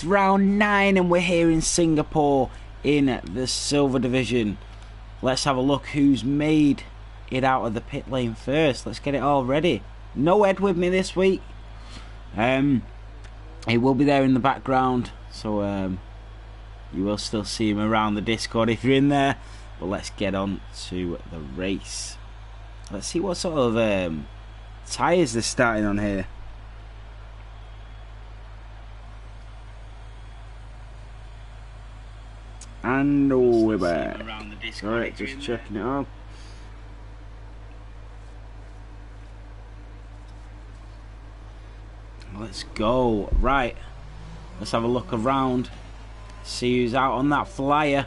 Round 9 and we're here in Singapore in the silver division. Let's have a look who's made it out of the pit lane first. Let's get it all ready. No Ed with me this week. He will be there in the background, so you will still see him around the Discord if you're in there. But let's get on to the race. Let's see what sort of tyres they're starting on here. And we're back. Alright, just checking it out. Let's go. Right, let's have a look around, see who's out on that flyer.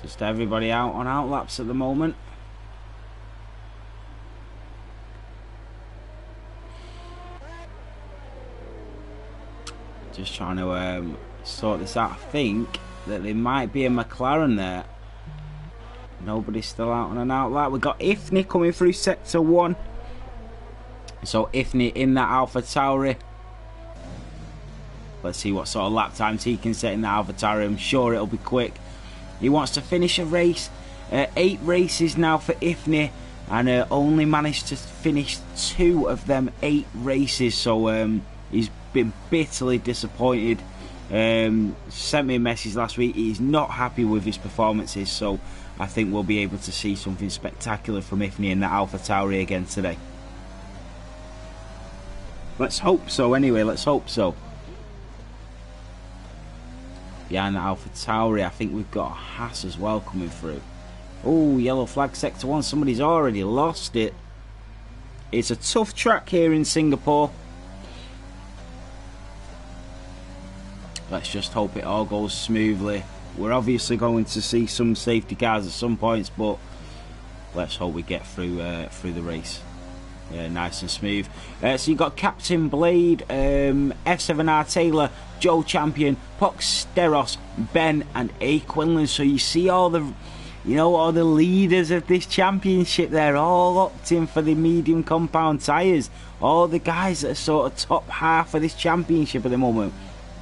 Just everybody out on outlaps at the moment. Just trying to sort this out. I think that there might be a McLaren there. Nobody's still out on an outlap. We've got Ifney coming through sector 1. So Ifney in that Alpha Tauri. Let's see what sort of lap times he can set in that Alpha Tauri. I'm sure it'll be quick. He wants to finish a race. 8 races now for Ifney, and only managed to finish 2 of them 8 races. So he's been bitterly disappointed. Sent me a message last week. He's not happy with his performances, so I think we'll be able to see something spectacular from Ifney in that Alpha Tauri again today. Let's hope so anyway, let's hope so. Behind the Alpha Tauri, I think we've got a Haas as well coming through. Oh, yellow flag sector 1, somebody's already lost it. It's a tough track here in Singapore. Let's just hope it all goes smoothly. We're obviously going to see some safety cars at some points, but let's hope we get through the race. Yeah, nice and smooth. So you've got Captain Blade, F7R Taylor, Joe Champion, Pox Steros, Ben, and A Quinlan. So you see all the, all the leaders of this championship. They're all opting for the medium compound tyres. All the guys that are sort of top half of this championship at the moment,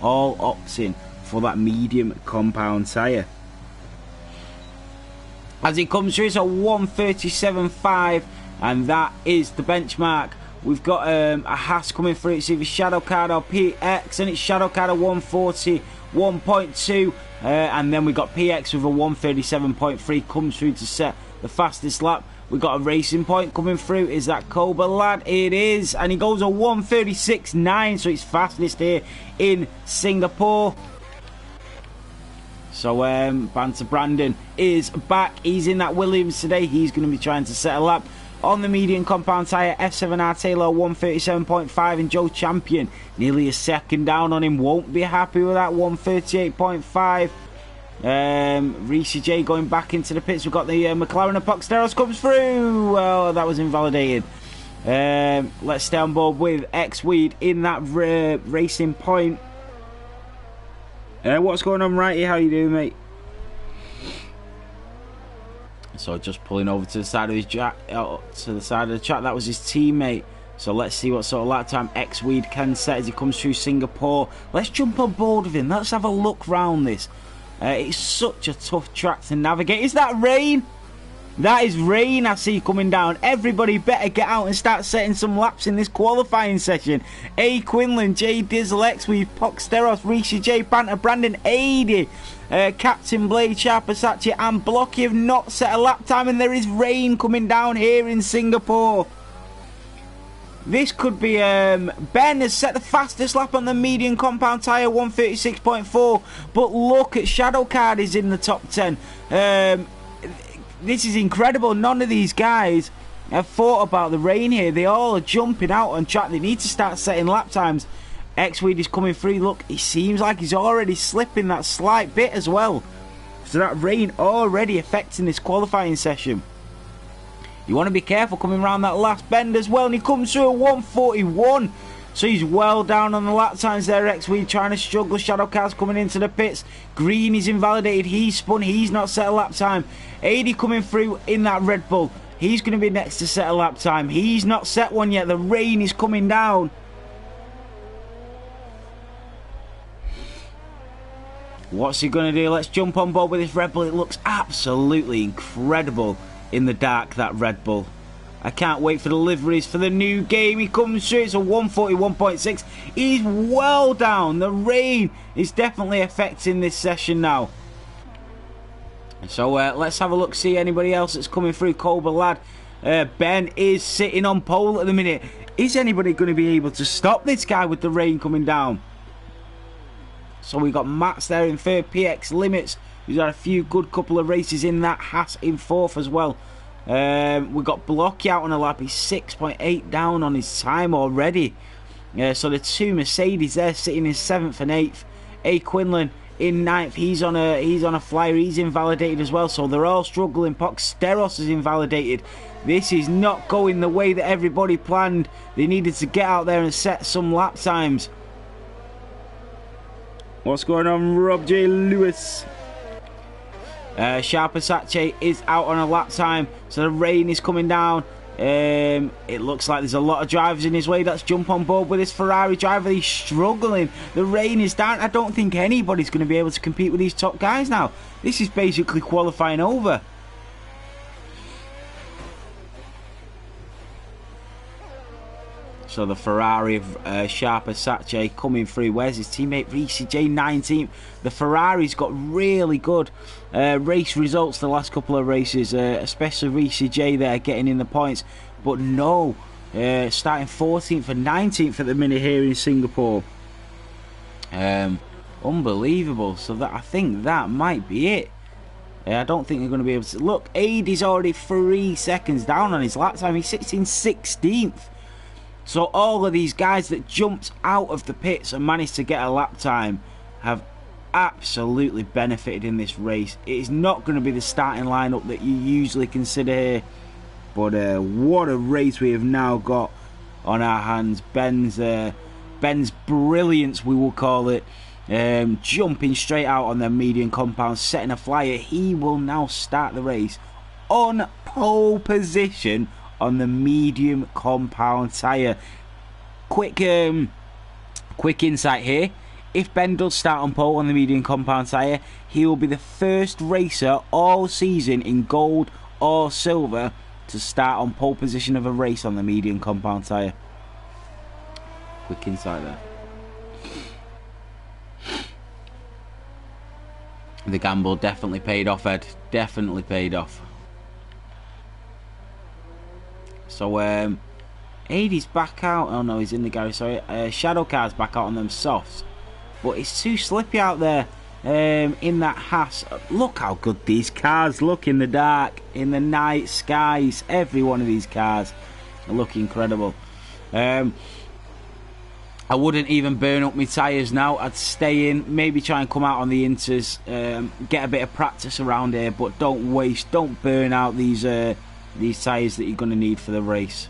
all opting for that medium compound tyre. As it comes through, it's a 1:37.5, and that is the benchmark. We've got a Haas coming through. It's either Shadow Card or PX, and it's Shadow Card at 1:41.2, and then we got PX with a 1:37.3 comes through to set the fastest lap. We've got a Racing Point coming through. Is that Cobra lad? It is, and he goes a 1:36.9, so it's fastest here in Singapore. So Banter Brandon is back. He's in that Williams today. He's going to be trying to set a lap on the medium compound tyre. F7R Taylor 1:37.5, and Joe Champion nearly a second down on him. Won't be happy with that 1:38.5. Reese J going back into the pits. We've got the McLaren and Poxteros comes through. Well, that was invalidated. Let's stay on board with X-Weed in that Racing Point. What's going on, Righty? How you doing, mate? So just pulling over to the side of his to the side of the track. That was his teammate. So let's see what sort of lap time X-Weed can set as he comes through Singapore. Let's jump on board with him. Let's have a look round this. It's such a tough track to navigate. Is that rain? That is rain I see coming down. Everybody better get out and start setting some laps in this qualifying session. A Quinlan, J Dizzle, X-Weed, Poxteros, Rishi J, Banter, Brandon, Adi, Captain Blade, Sharpasachi and Blocky have not set a lap time, and there is rain coming down here in Singapore. This could be Ben has set the fastest lap on the medium compound tyre, 1:36.4, but look at Shadow Card is in the top 10. This is incredible. None of these guys have thought about the rain here. They all are jumping out on track. They need to start setting lap times. X-Weed is coming through. Look, it seems like he's already slipping that slight bit as well. So that rain already affecting this qualifying session. You want to be careful coming around that last bend as well. And he comes through a 1:41. So he's well down on the lap times there, X-Weed trying to struggle. Shadow Cars coming into the pits. Green is invalidated. He's spun. He's not set a lap time. 80 coming through in that Red Bull. He's going to be next to set a lap time. He's not set one yet. The rain is coming down. What's he going to do? Let's jump on board with this Red Bull. It looks absolutely incredible in the dark, that Red Bull. I can't wait for the deliveries for the new game. He comes through. It's a 141.6. He's well down. The rain is definitely affecting this session now. So let's have a look, see anybody else that's coming through. Cobra Lad. Ben is sitting on pole at the minute. Is anybody going to be able to stop this guy with the rain coming down? So we got Matt's there in third. PX Limits, who's had a few good couple of races in that. Haas in fourth as well. We got Blocky out on a lap. He's 6.8 down on his time already. So the two Mercedes there sitting in 7th and 8th. A Quinlan in 9th. He's on a flyer. He's invalidated as well. So they're all struggling. Poxteros is invalidated. This is not going the way that everybody planned. They needed to get out there and set some lap times. What's going on, Rob J. Lewis? Sharper Sache is out on a lap time, so the rain is coming down. It looks like there's a lot of drivers in his way. Let's jump on board with this Ferrari driver. He's struggling. The rain is down. I don't think anybody's going to be able to compete with these top guys now. This is basically qualifying over. So the Ferrari of Sharper Sache coming through. Where's his teammate? Reece J 19th. The Ferrari's got really good race results the last couple of races, especially Reece J there getting in the points. But no, starting 14th and 19th at the minute here in Singapore. Unbelievable. So that I think that might be it. I don't think they're going to be able to. Look, Aid's already 3 seconds down on his lap time. He's sitting 16th. So all of these guys that jumped out of the pits and managed to get a lap time have absolutely benefited in this race. It is not going to be the starting lineup that you usually consider here. But what a race we have now got on our hands. Ben's brilliance, we will call it. Jumping straight out on the medium compound, setting a flyer. He will now start the race on pole position on the medium compound tyre. Quick insight here. If Ben does start on pole on the medium compound tyre, he will be the first racer all season in gold or silver to start on pole position of a race on the medium compound tyre. Quick insight there. The gamble definitely paid off, Ed. Definitely paid off. So, Aid's back out. Oh no, he's in the garage, sorry. Shadow Car's back out on them softs. But it's too slippy out there in that Haas. Look how good these cars look in the dark, in the night skies. Every one of these cars look incredible. I wouldn't even burn up my tyres now. I'd stay in, maybe try and come out on the inters, get a bit of practice around here, but don't burn out these tyres that you're going to need for the race.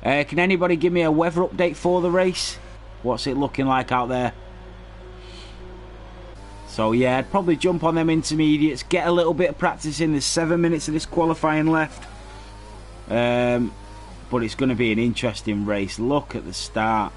Can anybody give me a weather update for the race? What's it looking like out there? So yeah, I'd probably jump on them intermediates, get a little bit of practice in. There's 7 minutes of this qualifying left. But it's going to be an interesting race. Look at the start.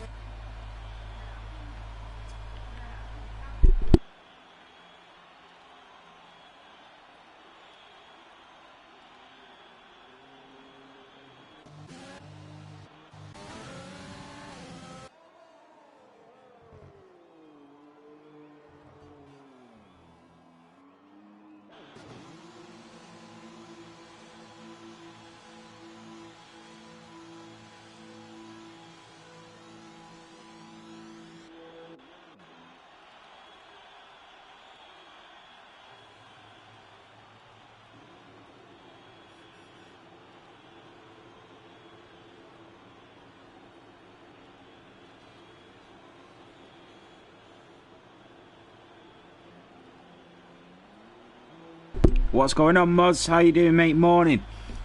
What's going on, Moz? How you doing, mate? Morning.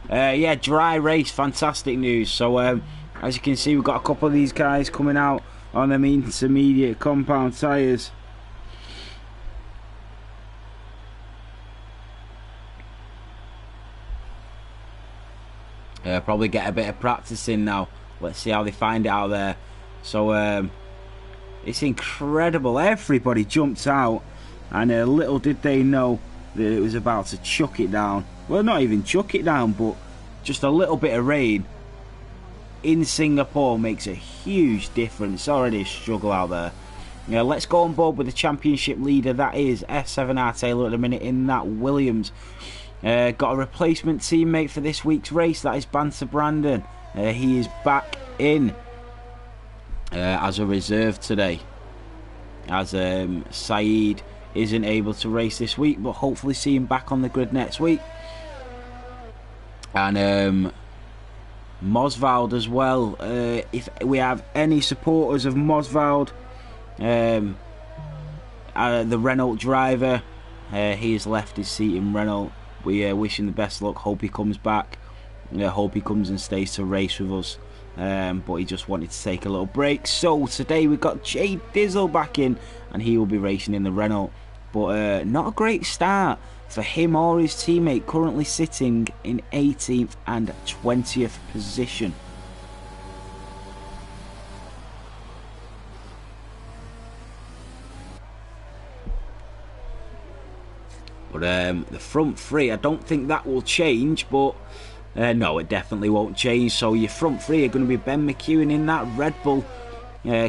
Yeah, dry race, fantastic news. So As you can see, we've got a couple of these guys coming out on them intermediate compound tyres. Probably get a bit of practice in now. Let's see how they find it out there. So it's incredible. Everybody jumped out, and little did they know that it was about to chuck it down. Well, not even chuck it down, but just a little bit of rain in Singapore makes a huge difference. It's already a struggle out there. Let's go on board with the championship leader. That is S7R Taylor at the minute in that Williams. Got a replacement teammate for this week's race. That is Banter Brandon. He is back in as a reserve today, as Saeed isn't able to race this week, but hopefully see him back on the grid next week. And Mosvald as well. If we have any supporters of Mosvald, the Renault driver, he has left his seat in Renault. We wish him the best luck. Hope he comes back. Hope he comes and stays to race with us. But he just wanted to take a little break. So today we've got Jay Dizzle back in, and he will be racing in the Renault. But not a great start for him or his teammate, currently sitting in 18th and 20th position. But the front three, I don't think that will change, but no, it definitely won't change. So your front three are going to be Ben McEwen in that Red Bull,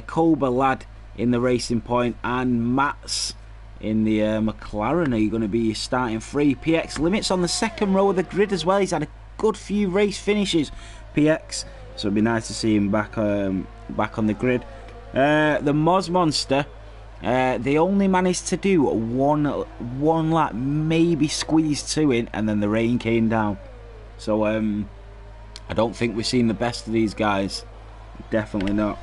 Cobra Lad in the Racing Point, and Mats in the McLaren are going to be your starting three. PX Limits on the second row of the grid as well. He's had a good few race finishes, PX, so it'd be nice to see him back on the grid. The Moz Monster, they only managed to do one lap, maybe squeeze two in, and then the rain came down. So I don't think we've seen the best of these guys. Definitely not.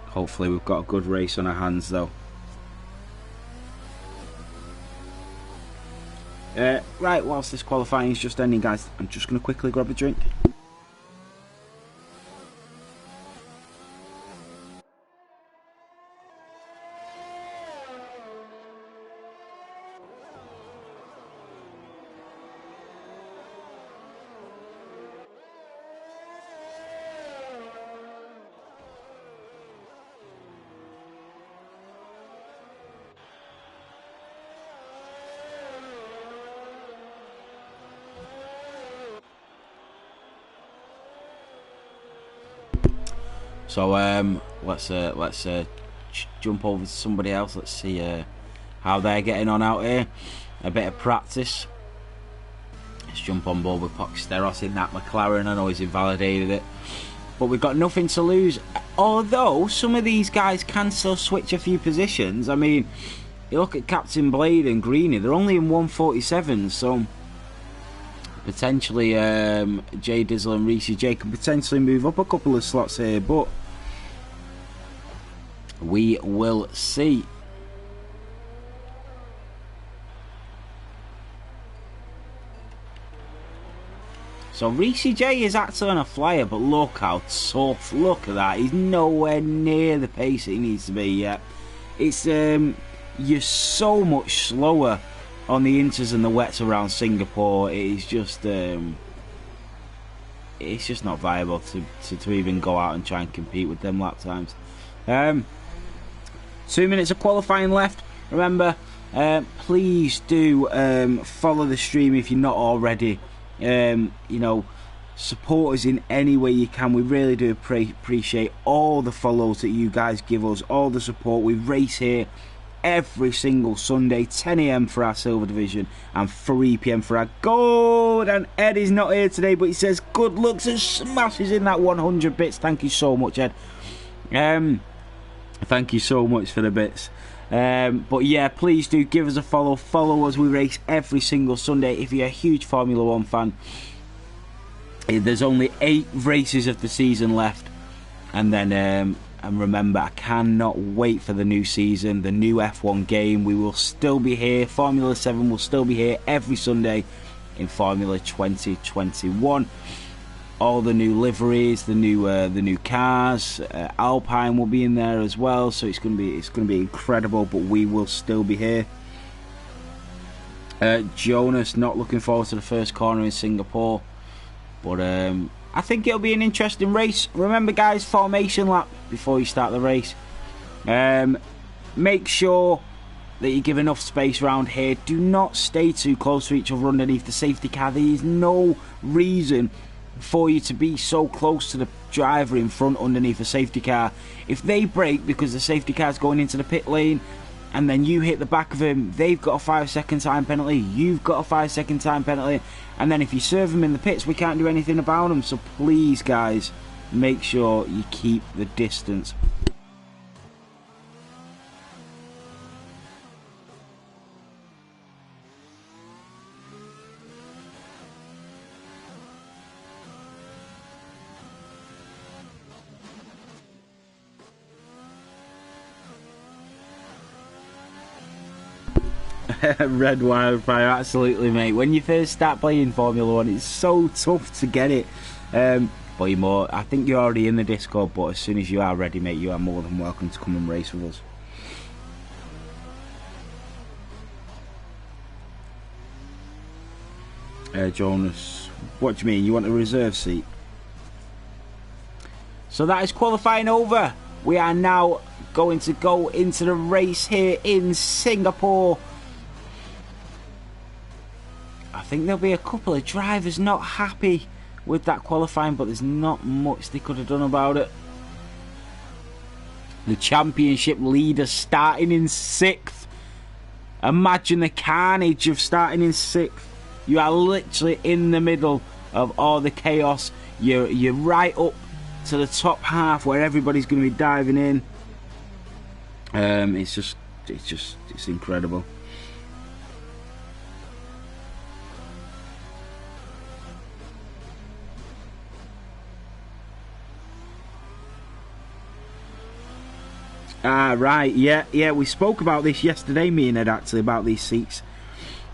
Hopefully we've got a good race on our hands though. Right, whilst this qualifying is just ending, guys, I'm just going to quickly grab a drink. So let's jump over to somebody else. Let's see how they're getting on out here. A bit of practice. Let's jump on board with Poxteros in that McLaren. I know he's invalidated it, but we've got nothing to lose. Although some of these guys can still switch a few positions. I mean, you look at Captain Blade and Greeny. They're only in 147, so potentially Jay Dizzle and Reese J can potentially move up a couple of slots here, but we will see. So Reese J is actually on a flyer, but look how tough. Look at that. He's nowhere near the pace he needs to be yet. It's you're so much slower on the inters and the wets around Singapore. It's just not viable to even go out and try and compete with them lap times. 2 minutes of qualifying left. Remember, please do follow the stream if you're not already. You know, support us in any way you can. We really do appreciate all the follows that you guys give us, all the support. We race here every single Sunday, 10 AM for our Silver Division and 3 PM for our Gold. And Ed is not here today, but he says good luck and smashes in that 100 bits. Thank you so much, Ed. Thank you so much for the bits. But yeah, please do give us a follow us. We race every single Sunday. If you're a huge Formula 1 fan, there's only 8 races of the season left, and then And remember, I cannot wait for the new season, the new F1 game. We will still be here. Formula 7 will still be here every Sunday in Formula 2021. All the new liveries, the new cars, Alpine will be in there as well. So it's going to be incredible. But we will still be here. Jonas not looking forward to the first corner in Singapore, but I think it'll be an interesting race. Remember, guys, formation lap before you start the race. Make sure that you give enough space around here. Do not stay too close to each other underneath the safety car. There is no reason for you to be so close to the driver in front underneath the safety car. If they brake because the safety car is going into the pit lane and then you hit the back of him, they've got a 5-second time penalty, you've got a 5-second time penalty, and then if you serve them in the pits, we can't do anything about them. So please, guys, make sure you keep the distance. Red wildfire, absolutely, mate. When you first start playing Formula 1, it's so tough to get it. But I think you're already in the Discord, but as soon as you are ready, mate, you are more than welcome to come and race with us. Jonas, what do you mean? You want a reserve seat? So that is qualifying over. We are now going to go into the race here in Singapore. I think there'll be a couple of drivers not happy with that qualifying, but there's not much they could have done about it. The championship leader starting in 6th. Imagine the carnage of starting in 6th. You are literally in the middle of all the chaos. You're right up to the top half where everybody's going to be diving in. It's incredible. Right, yeah, we spoke about this yesterday, me and Ed, actually, about these seats.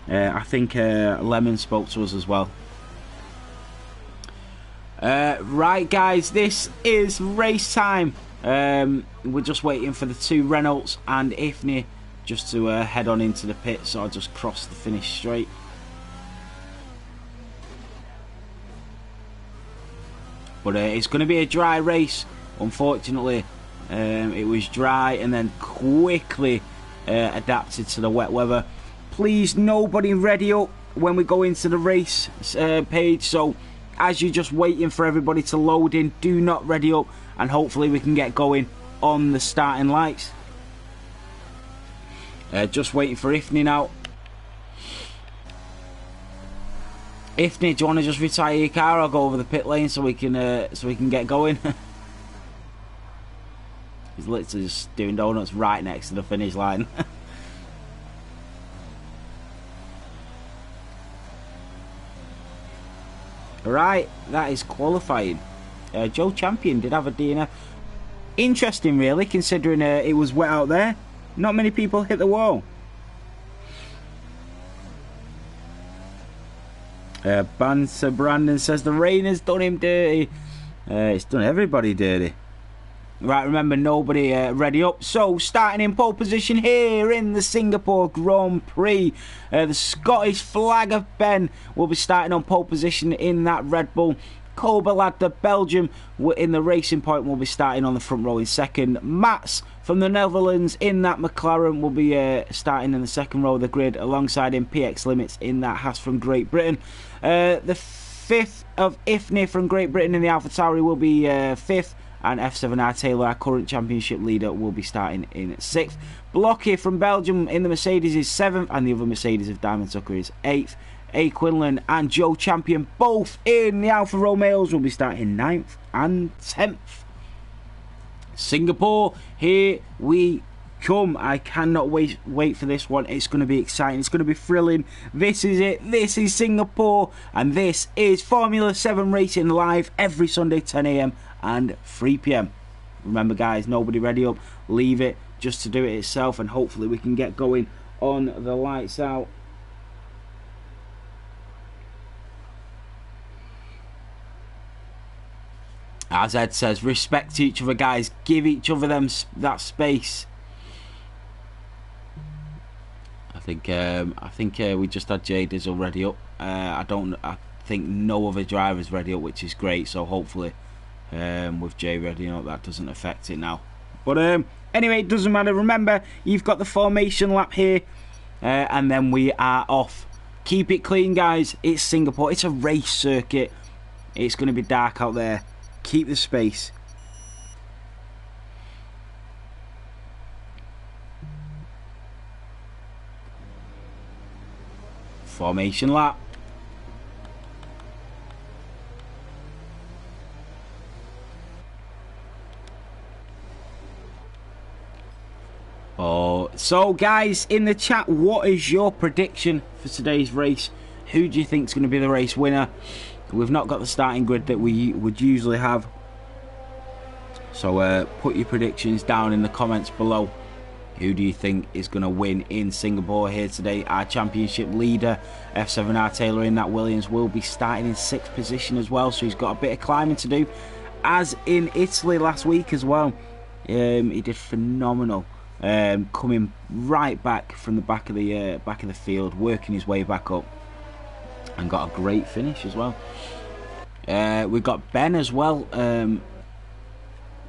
I think Lemon spoke to us as well. Right, guys, this is race time. We're just waiting for the 2 Renaults and Ifni just to head on into the pit, so I'll just cross the finish straight. But it's going to be a dry race, unfortunately. It was dry and then quickly adapted to the wet weather. Please, nobody ready up when we go into the race page. So as you're just waiting for everybody to load in, do not ready up, and hopefully we can get going on the starting lights. Just waiting for Ifni now. Ifni, do you want to just retire your car? I'll go over the pit lane so we can get going. He's literally just doing donuts right next to the finish line. Right, that is qualifying. Joe Champion did have a DNF. Interesting, really, considering it was wet out there. Not many people hit the wall. Banter Brandon says the rain has done him dirty. It's done everybody dirty. Right, remember, nobody ready up. So, starting in pole position here in the Singapore Grand Prix. The Scottish flag of Ben will be starting on pole position in that Red Bull. Kobalad, the Belgium, in the Racing Point, will be starting on the front row in second. Mats from the Netherlands in that McLaren will be starting in the second row of the grid. Alongside him, PX Limits in that Haas from Great Britain. The 5th of Ifni from Great Britain in the AlphaTauri will be 5th. And F7R Taylor, our current championship leader, will be starting in 6th. Blocky from Belgium in the Mercedes is 7th, and the other Mercedes of Diamond Tucker is 8th. A. Quinlan and Joe Champion, both in the Alfa Romeos, will be starting 9th and 10th. Singapore, here we come. I cannot wait for this one. It's going to be exciting. It's going to be thrilling. This is it. This is Singapore, and this is Formula 7 racing live every Sunday, 10 AM and 3 PM. Remember, guys, nobody ready up. Leave it just to do it itself, and hopefully we can get going on the lights out. As Ed says, respect each other, guys. Give each other that space. I think we just had J Dizzle ready up. I think no other drivers ready up, which is great. So hopefully, with Jay ready up, that doesn't affect it now. But anyway, it doesn't matter. Remember, you've got the formation lap here, and then we are off. Keep it clean, guys. It's Singapore. It's a race circuit. It's going to be dark out there. Keep the space. Formation lap. Oh, so guys, in the chat, what is your prediction for today's race? Who do you think is going to be the race winner? We've not got the starting grid that we would usually have, so put your predictions down in the comments below. Who do you think is going to win in Singapore here today? Our championship leader, F7R Taylor in that Williams, will be starting in 6th position as well, so he's got a bit of climbing to do, as in Italy last week as well. He did phenomenal, coming right back from the back of the field, working his way back up, and got a great finish as well. We've got Ben as well,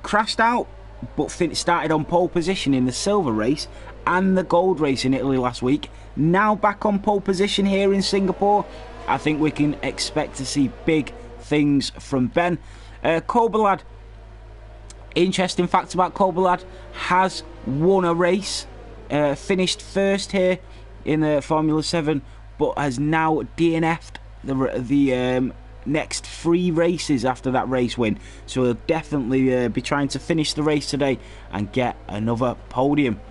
crashed out, but started on pole position in the silver race and the gold race in Italy last week. Now back on pole position here in Singapore. I think we can expect to see big things from Ben. Kobalad, interesting fact about Kobalad, has won a race, finished first here in the Formula 7, but has now DNF'd the next 3 races after that race win. So he'll definitely be trying to finish the race today and get another podium.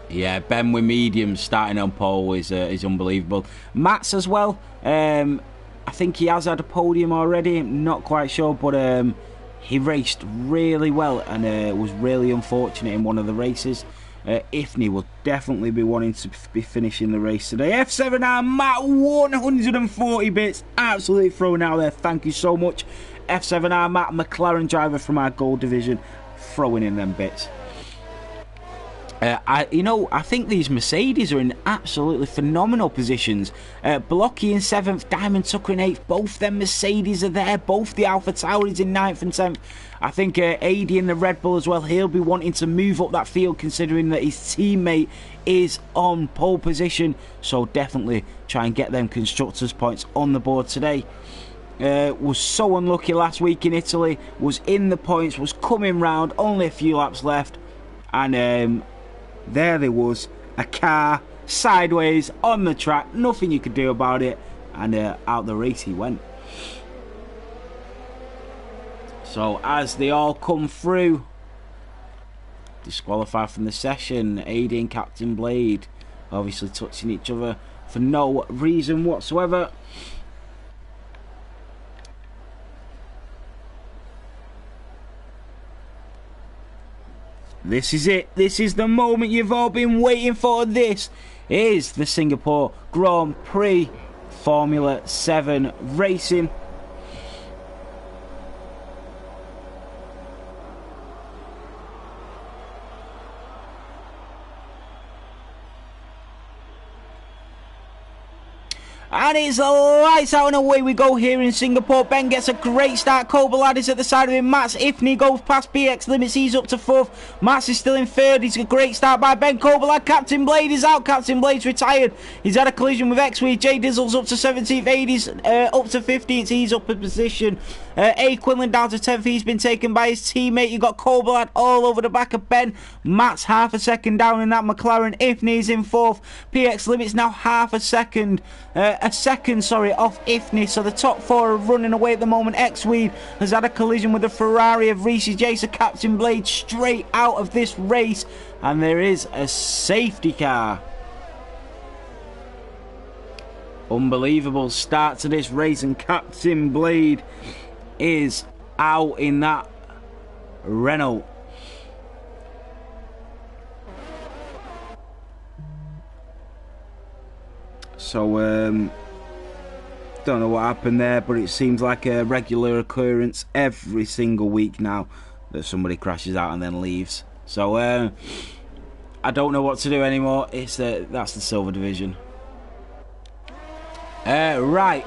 Yeah, Ben with mediums starting on pole is unbelievable. Matt's as well. I think he has had a podium already. Not quite sure, but he raced really well and was really unfortunate in one of the races. Ifney will definitely be wanting to be finishing the race today. F7R Matt, 140 bits, absolutely thrown out there. Thank you so much, F7R Matt, McLaren driver from our gold division, throwing in them bits. I think these Mercedes are in absolutely phenomenal positions. Blocky in 7th, Diamond Tucker in 8th. Both them Mercedes are there. Both the Alpha Tauris in 9th and 10th. I think AD in the Red Bull as well. He'll be wanting to move up that field, considering that his teammate is on pole position. So definitely try and get them constructors points on the board today. Was so unlucky last week in Italy. Was in the points. Was coming round. Only a few laps left. And there was a car sideways on the track, nothing you could do about it, and out the race he went. So as they all come through, disqualified from the session, AD and Captain Blade obviously touching each other for no reason whatsoever. This is it. This is the moment you've all been waiting for. This is the Singapore Grand Prix Formula 7 racing. And it's lights out and away we go here in Singapore. Ben gets a great start. Kobalad is at the side of him. Mats Ifney goes past PX limits. He's up to 4th. Mats is still in 3rd. He's a great start by Ben Kobalad. Captain Blade is out. Captain Blade's retired. He's had a collision with X-Weed. Jay Dizzle's up to 17th. AD's up to 15th. He's up a position. A Quinlan down to 10th. He's been taken by his teammate. You got Kobalad all over the back of Ben. Matt's half a second down in that McLaren. Ifney's in 4th. PX limits now half a second. Off Ifney, so the top 4 are running away at the moment. X-Weed has had a collision with the Ferrari of Reese Jason. Captain Blade straight out of this race, and there is a safety car. Unbelievable start to this race, and Captain Blade is out in that Renault. So, don't know what happened there, but it seems like a regular occurrence every single week now that somebody crashes out and then leaves. So, I don't know what to do anymore. That's the silver division. Right,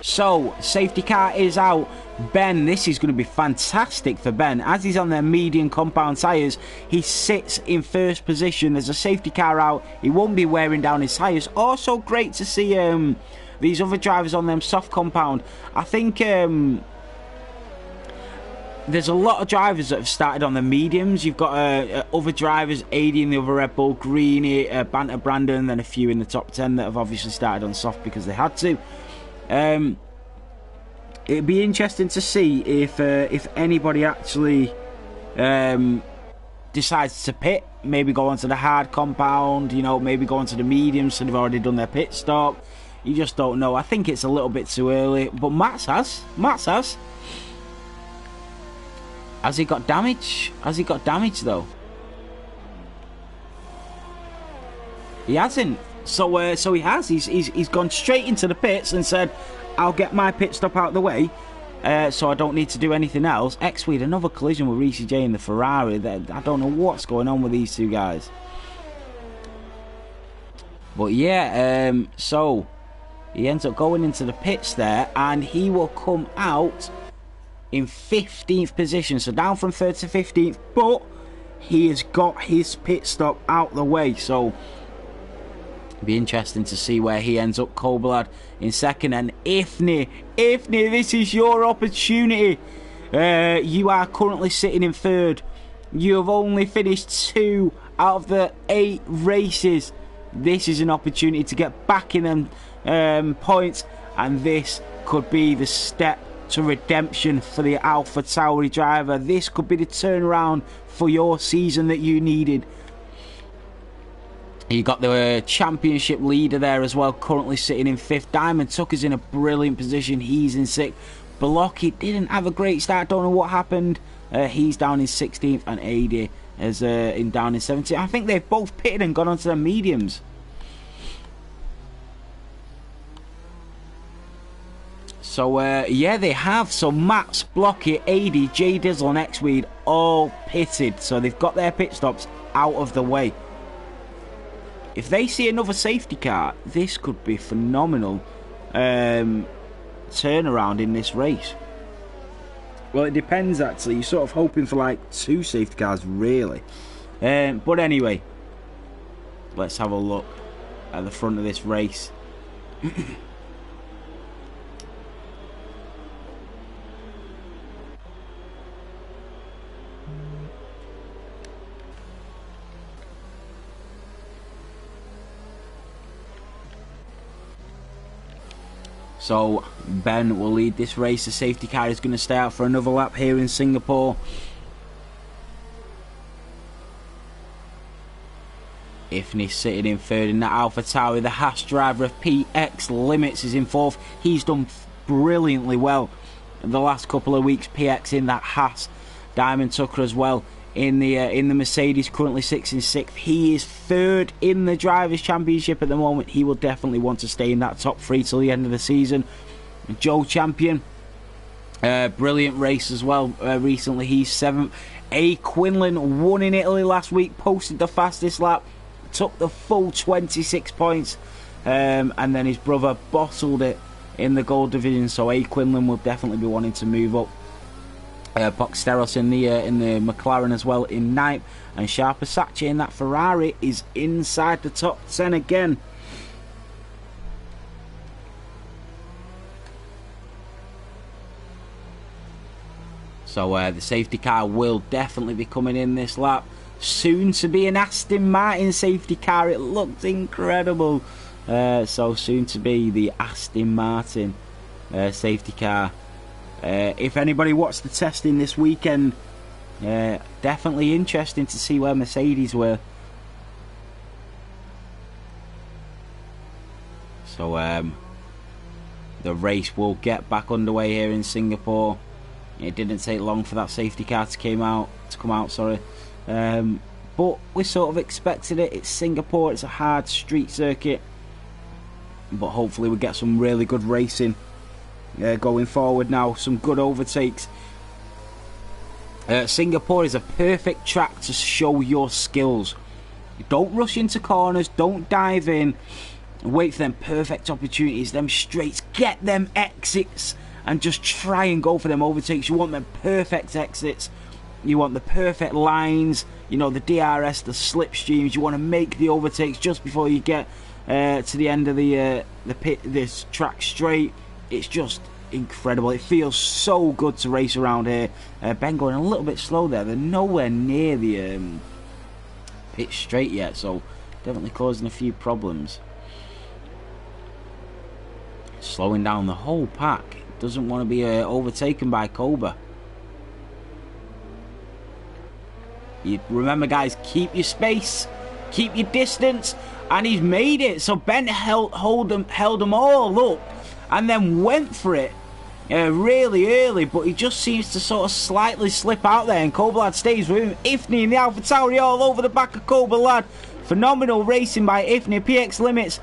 so safety car is out. Ben, this is going to be fantastic for Ben. As he's on their medium compound tyres, he sits in first position. There's a safety car out. He won't be wearing down his tyres. Also great to see these other drivers on them soft compound. I think there's a lot of drivers that have started on the mediums. You've got other drivers, AD in the other Red Bull, Greeny, Banter Brandon, then a few in the top 10 that have obviously started on soft because they had to. It'd be interesting to see if anybody actually decides to pit, maybe go onto the hard compound, you know, maybe go onto the mediums, so they've already done their pit stop. You just don't know. I think it's a little bit too early, but Max has. Has he got damage? Has he got damage though? He hasn't. So he has. He's gone straight into the pits and said, "I'll get my pit stop out of the way, so I don't need to do anything else." X-Weed, another collision with Reece J in the Ferrari. I don't know what's going on with these two guys. But yeah, so he ends up going into the pits there, and he will come out in 15th position, so down from 3rd to 15th, but he has got his pit stop out the way, so it'll be interesting to see where he ends up. Koblad in 2nd, and Ifni, this is your opportunity. You are currently sitting in 3rd. You have only finished 2 out of the 8 races. This is an opportunity to get back in them points, and this could be the step to redemption for the AlphaTauri driver. This could be the turnaround for your season that you needed. You got the championship leader there as well, currently sitting in 5th. Diamond Tucker's in a brilliant position. He's in 6th. Blocky didn't have a great start. Don't know what happened. He's down in 16th, and AD is down in 17th. I think they've both pitted and gone onto their mediums. So, yeah, they have. So, Max, Blocky, AD, J Dizzle, and X-Weed all pitted. So, they've got their pit stops out of the way. If they see another safety car, this could be phenomenal turnaround in this race. Well, it depends, actually. You're sort of hoping for, like, 2 safety cars, really. But anyway, let's have a look at the front of this race. So Ben will lead this race. The safety car is going to stay out for another lap here in Singapore. Ifni sitting in 3rd in that AlphaTauri. The Haas driver of PX Limits is in 4th. He's done brilliantly well in the last couple of weeks. PX in that Haas. Diamond Tucker as well in the Mercedes, currently 6th and 6th. He is 3rd in the Drivers' Championship at the moment. He will definitely want to stay in that top 3 till the end of the season. Joe Champion, brilliant race as well recently. He's 7th. A. Quinlan won in Italy last week, posted the fastest lap, took the full 26 points, and then his brother bottled it in the gold division. So A. Quinlan will definitely be wanting to move up. Boxteros in the McLaren as well in 9th, and Sharpasace in that Ferrari is inside the top 10 again. So the safety car will definitely be coming in this lap. Soon to be an Aston Martin safety car. It looked incredible. So soon to be the Aston Martin safety car. If anybody watched the testing this weekend, definitely interesting to see where Mercedes were. So The race will get back underway here in Singapore. It didn't take long for that safety car to come out. Sorry, but we sort of expected it. It's Singapore. It's a hard street circuit, but hopefully we get some really good racing going forward now. Some good overtakes. Singapore is a perfect track to show your skills. Don't rush into corners. Don't dive in. Wait for them perfect opportunities, them straights. Get them exits and just try and go for them overtakes. You want them perfect exits. You want the perfect lines. You know, the DRS, the slipstreams. You want to make the overtakes just before you get to the end of the pit. This track straight. It's just incredible. It feels so good to race around here. Ben going a little bit slow there. They're nowhere near the pit straight yet, so definitely causing a few problems. Slowing down the whole pack. Doesn't want to be overtaken by Cobra. You remember, guys, keep your space, keep your distance, and he's made it. So Ben held them all up and then went for it really early, but he just seems to sort of slightly slip out there, and Cobra stays with him. Ifni in the Alpha Tauri all over the back of Cobra. Phenomenal racing by Ifni. PX Limits.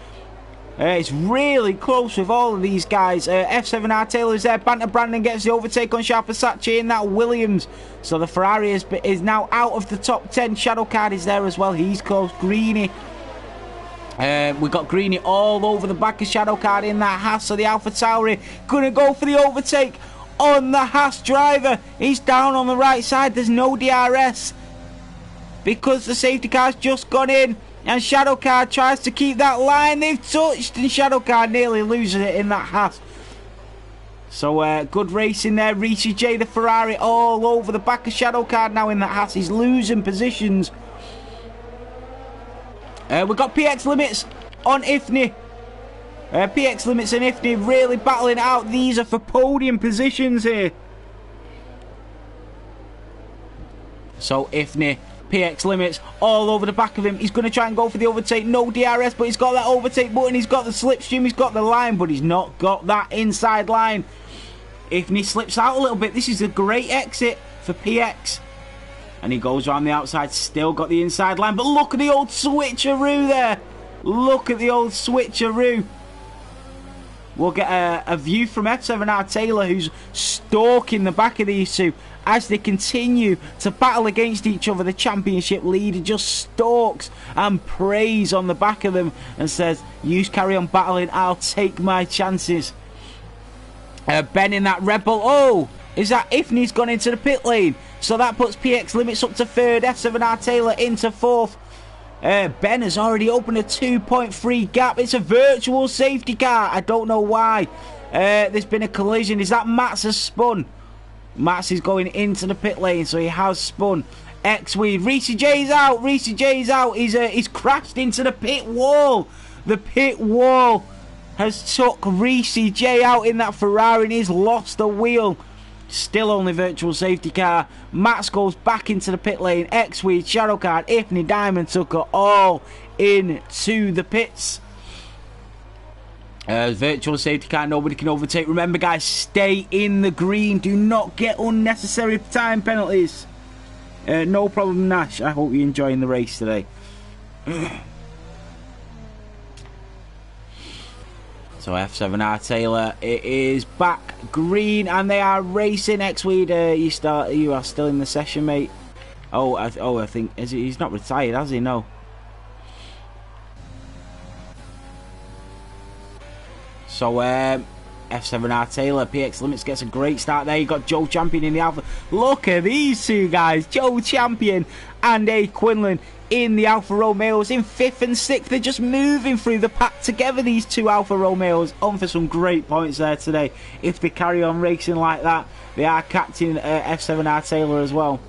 It's really close with all of these guys. F7R Taylor is there. Banter Brandon gets the overtake on Sharp Versace in that Williams. So the Ferrari is now out of the top 10. Shadow Card is there as well. He's close. Greeny. We got Greeny all over the back of Shadow Card in that Haas. So the Alpha Tauri gonna go for the overtake on the Haas driver. He's down on the right side. There's no DRS because the safety car's just gone in. And Shadow Card tries to keep that line. They've touched, and Shadow Card nearly loses it in that Haas. So good racing there. Reese J, the Ferrari, all over the back of Shadow Card now in that Haas. He's losing positions. We've got PX Limits on Ifni. PX Limits and Ifni really battling it out. These are for podium positions here. So Ifni, PX Limits all over the back of him. He's going to try and go for the overtake. No DRS, but he's got that overtake button. He's got the slipstream. He's got the line, but he's not got that inside line. Ifni slips out a little bit. This is a great exit for PX. And he goes around the outside. Still got the inside line. But look at the old switcheroo there. Look at the old switcheroo. We'll get a view from F7R Taylor, who's stalking the back of these two as they continue to battle against each other. The championship leader just stalks and prays on the back of them and says, you carry on battling, I'll take my chances. Ben in that Red Bull. Oh, is that Ifni's gone into the pit lane? So that puts PX Limits up to third, F7R Taylor into fourth. Ben has already opened a 2.3 gap. It's a virtual safety car. I don't know why. There's been a collision. Is that Mats has spun? Mats is going into the pit lane, so he has spun. X-Weed. Reese J's out. Reese J's out. He's crashed into the pit wall. The pit wall has took Reese J out in that Ferrari, and he's lost the wheel. Still only virtual safety car. Mats goes back into the pit lane. X-Weed, Shadow Card, Ifni, Diamond Tucker all into the pits. Virtual safety car, nobody can overtake. Remember, guys, stay in the green. Do not get unnecessary time penalties. No problem, Nash. I hope you're enjoying the race today. So F7R Taylor, it is back green, and they are racing. X-Weed, you are still in the session, mate. I think he's not retired, has he? No. So F7R Taylor, PX Limits gets a great start there. You got Joe Champion in the Alpha. Look at these two guys, Joe Champion and A Quinlan in the Alfa Romeos in 5th and 6th. They're just moving through the pack together, these two Alfa Romeos, on for some great points there today. If they carry on racing like that, they are catching F7R Taylor as well.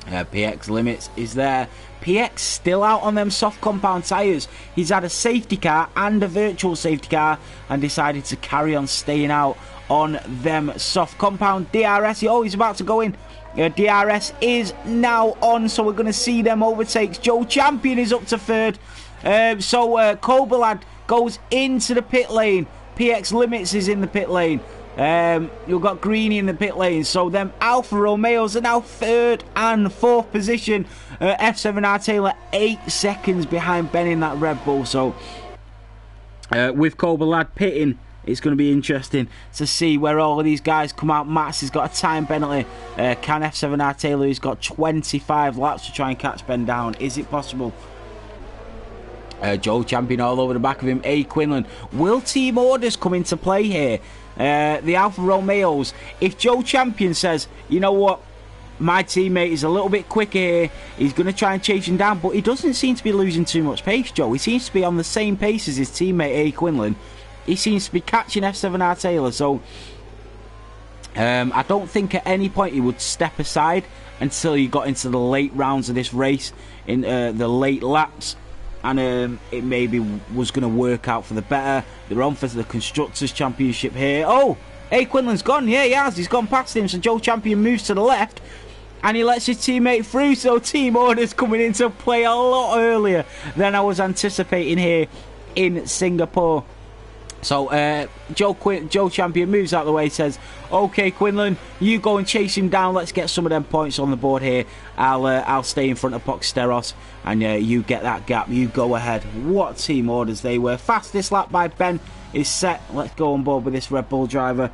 PX Limits is there. PX still out on them soft compound tyres. He's had a safety car and a virtual safety car and decided to carry on staying out on them soft compound. DRS, he's about to go in. DRS is now on, so we're going to see them overtakes. Joe Champion is up to third. So Kobalad goes into the pit lane. PX Limits is in the pit lane. You've got Greeny in the pit lane. So them Alfa Romeos are now 3rd and 4th position. F7R Taylor 8 seconds behind Ben in that Red Bull. So with Cobra Lad pitting, it's going to be interesting to see where all of these guys come out. Max has got a time penalty. Can F7R Taylor, who's got 25 laps to try and catch Ben down? Is it possible? Joe Champion all over the back of him. A. Quinlan. Will team orders come into play here? The Alfa Romeos. If Joe Champion says, you know what, my teammate is a little bit quicker here, he's going to try and chase him down, but he doesn't seem to be losing too much pace, Joe. He seems to be on the same pace as his teammate A. Quinlan. He seems to be catching F7R Taylor, so I don't think at any point he would step aside until you got into the late rounds of this race, in the late laps, and it maybe was going to work out for the better. They're on for the Constructors' Championship here. Oh, A. Quinlan's gone. Yeah, he has. He's gone past him, so Joe Champion moves to the left, and he lets his teammate through, so team orders coming into play a lot earlier than I was anticipating here in Singapore. So Joe Champion moves out of the way, says, okay Quinlan, you go and chase him down, let's get some of them points on the board here. I'll stay in front of Poxteros, and you get that gap, you go ahead. What team orders they were. Fastest lap by Ben is set. Let's go on board with this Red Bull driver.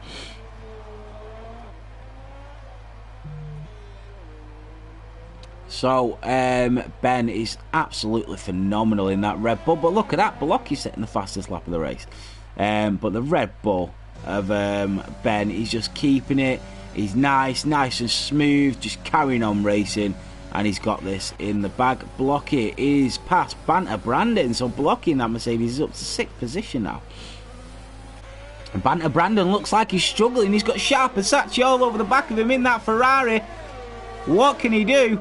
So Ben is absolutely phenomenal in that Red Bull, but look at that, Blocky setting the fastest lap of the race. But the Red Bull of Ben, he's just keeping it. He's nice and smooth, just carrying on racing, and he's got this in the bag. Blocky is past Banter Brandon, so Blocky in that Mercedes is up to 6th position now. Banter Brandon looks like he's struggling. He's got Sharp Versace all over the back of him in that Ferrari. What can he do?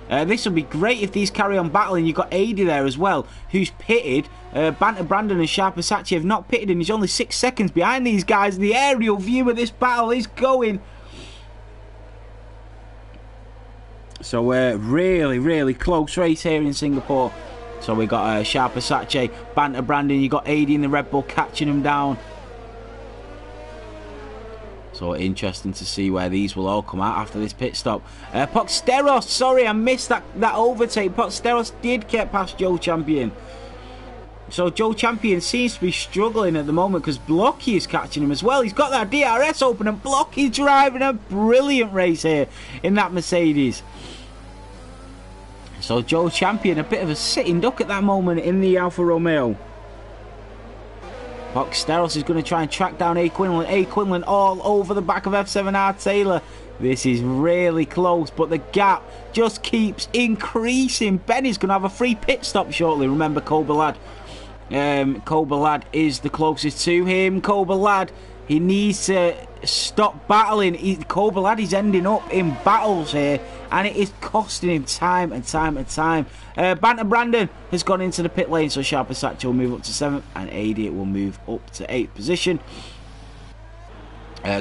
This would be great if these carry on battling. You've got AD there as well, who's pitted. Banter Brandon and Sharp Versace have not pitted, and he's only 6 seconds behind these guys. The aerial view of this battle is going. So really close race here in Singapore. So we got Sharp Versace, Banter Brandon, you got AD in the Red Bull catching him down. So interesting to see where these will all come out after this pit stop. Poxteros, sorry I missed that overtake. Poxteros did get past Joe Champion. So Joe Champion seems to be struggling at the moment because Blocky is catching him as well. He's got that DRS open, and Blocky driving a brilliant race here in that Mercedes. So Joe Champion, a bit of a sitting duck at that moment in the Alfa Romeo. Poxteros is going to try and track down A. Quinlan. A. Quinlan all over the back of F7R Taylor. This is really close, but the gap just keeps increasing. Benny's going to have a free pit stop shortly. Remember, Cobra Lad. Cobra Lad is the closest to him. Cobra Lad, he needs to stop battling. Cobra Lad is ending up in battles here, and it is costing him time and time and time. Banter Brandon has gone into the pit lane, so Sharp Versace will move up to 7th, and AD will move up to 8th position.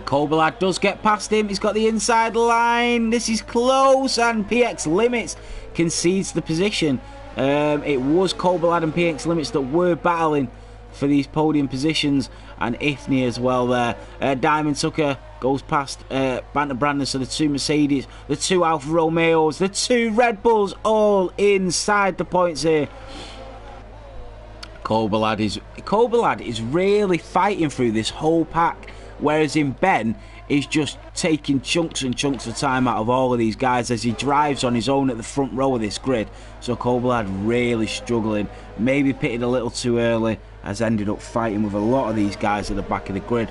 Cobra Lad does get past him. He's got the inside line. This is close, and PX Limits concedes the position. It was Cobra Lad and PX Limits that were battling for these podium positions, and Ifney as well there. Diamond Tucker goes past Banter Brandon, so the 2 Mercedes, the 2 Alfa Romeos, the 2 Red Bulls, all inside the points here. Cobra Lad is really fighting through this whole pack, whereas in Ben is just taking chunks and chunks of time out of all of these guys as he drives on his own at the front row of this grid. So Cobra Lad really struggling, maybe pitted a little too early, has ended up fighting with a lot of these guys at the back of the grid.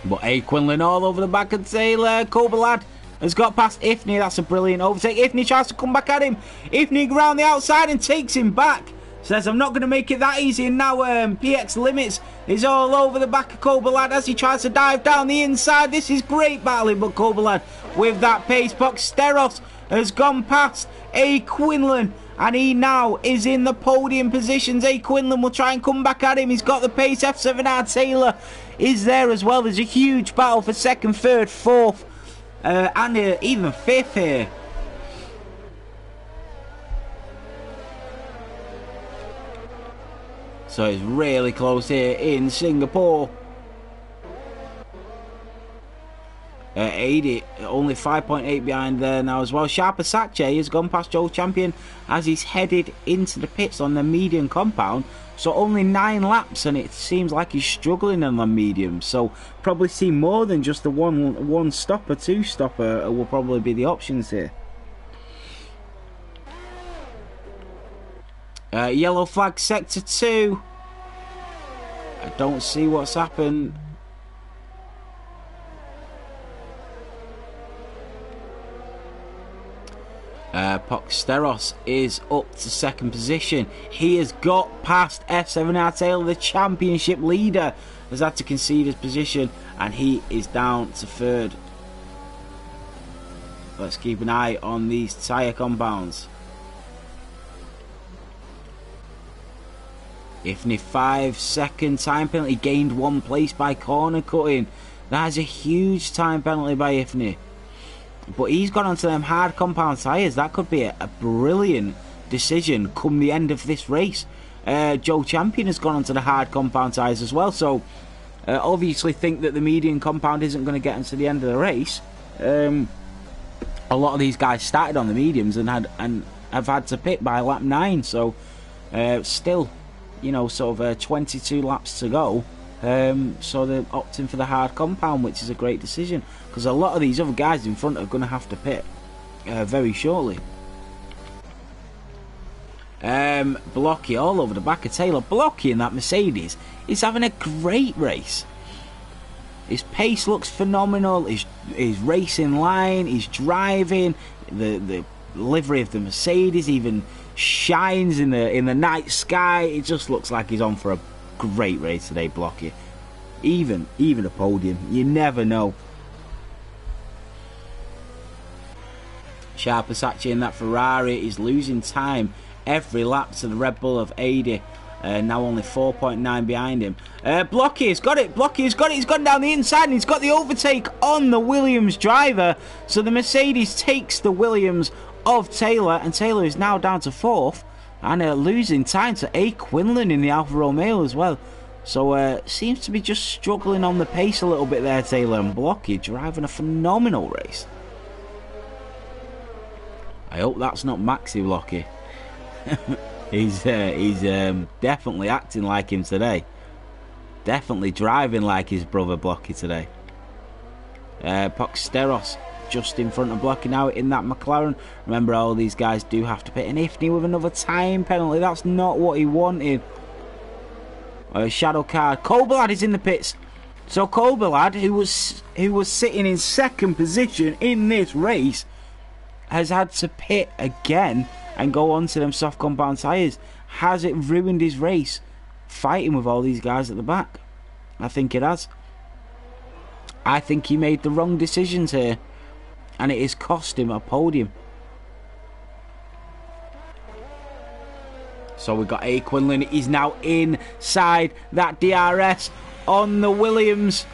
But A. Quinlan all over the back of Taylor. Cobra Lad has got past Ifney. That's a brilliant overtake. Ifney tries to come back at him. Ifney around the outside and takes him back. Says, I'm not going to make it that easy. And now PX Limits is all over the back of Cobra Lad as he tries to dive down the inside. This is great battling, but Cobra Lad with that pace. Poxteros has gone past A. Quinlan, and he now is in the podium positions. A. Quinlan will try and come back at him. He's got the pace. F7R Taylor is there as well. There's a huge battle for 2nd, 3rd, 4th, and even 5th here. So it's really close here in Singapore. 80, only 5.8 behind there now as well. Sharper Sache has gone past Joe Champion as he's headed into the pits on the medium compound. So only 9 laps, and it seems like he's struggling on the medium. So probably see more than just the one stopper, 2 stopper will probably be the options here. Yellow flag sector 2. I don't see what's happened. Poxteros is up to 2nd position. He has got past F7R Taylor, the championship leader, has had to concede his position, and he is down to 3rd. Let's keep an eye on these tyre compounds. Ifney 5-second time penalty, gained 1 place by corner cutting. That is a huge time penalty by Ifney. But he's gone onto them hard compound tyres. That could be a brilliant decision come the end of this race. Joe Champion has gone onto the hard compound tyres as well. So obviously think that the medium compound isn't going to get into the end of the race. A lot of these guys started on the mediums and have had to pit by lap 9. So still, you know, sort of 22 laps to go. So they're opting for the hard compound, which is a great decision, because a lot of these other guys in front are going to have to pit very shortly. Blocky all over the back of Taylor. Blocky in that Mercedes is having a great race. His pace looks phenomenal. His racing line, his driving, the livery of the Mercedes even shines in the night sky. It just looks like he's on for a great race today, Blocky. Even a podium, you never know. Sharper Sachi in that Ferrari is losing time every lap to the Red Bull of 80. Now only 4.9 behind him. Blocky has got it. Blocky has got it. He's gone down the inside and he's got the overtake on the Williams driver. So the Mercedes takes the Williams of Taylor, and Taylor is now down to 4th. And losing time to A. Quinlan in the Alfa Romeo as well. So seems to be just struggling on the pace a little bit there, Taylor. And Blocky driving a phenomenal race. I hope that's not Maxi Blocky. he's definitely acting like him today. Definitely driving like his brother Blocky today. Poxteros just in front of Blocky now in that McLaren. Remember, all these guys do have to pit. And Ifney with another time penalty. That's not what he wanted. Shadow card. Kobalad is in the pits. So Kobalad, who was sitting in 2nd position in this race, has had to pit again and go on to them soft compound tyres. Has it ruined his race fighting with all these guys at the back? I think it has. I think he made the wrong decisions here, and it has cost him a podium. So we've got A. Quinlan. He's now inside that DRS on the Williams.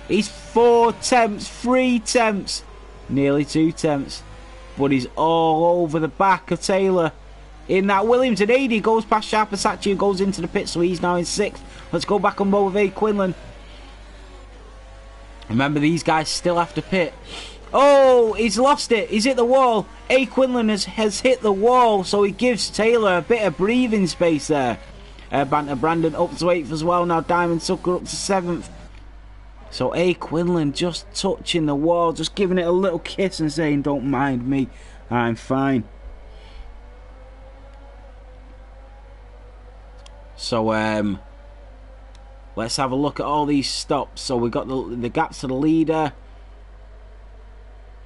He's 4 tenths, 3 tenths, nearly 2 tenths. But he's all over the back of Taylor in that Williams. And 80 goes past Sharper Sachi, goes into the pit, so he's now in 6th. Let's go back on board with A. Quinlan. Remember, these guys still have to pit. Oh, he's lost it. He's hit the wall. A. Quinlan has hit the wall, so he gives Taylor a bit of breathing space there. Banter Brandon up to 8th as well. Now Diamond Sucker up to 7th. So A. Quinlan just touching the wall, just giving it a little kiss and saying, don't mind me, I'm fine. So let's have a look at all these stops. So we've got the gaps to the leader.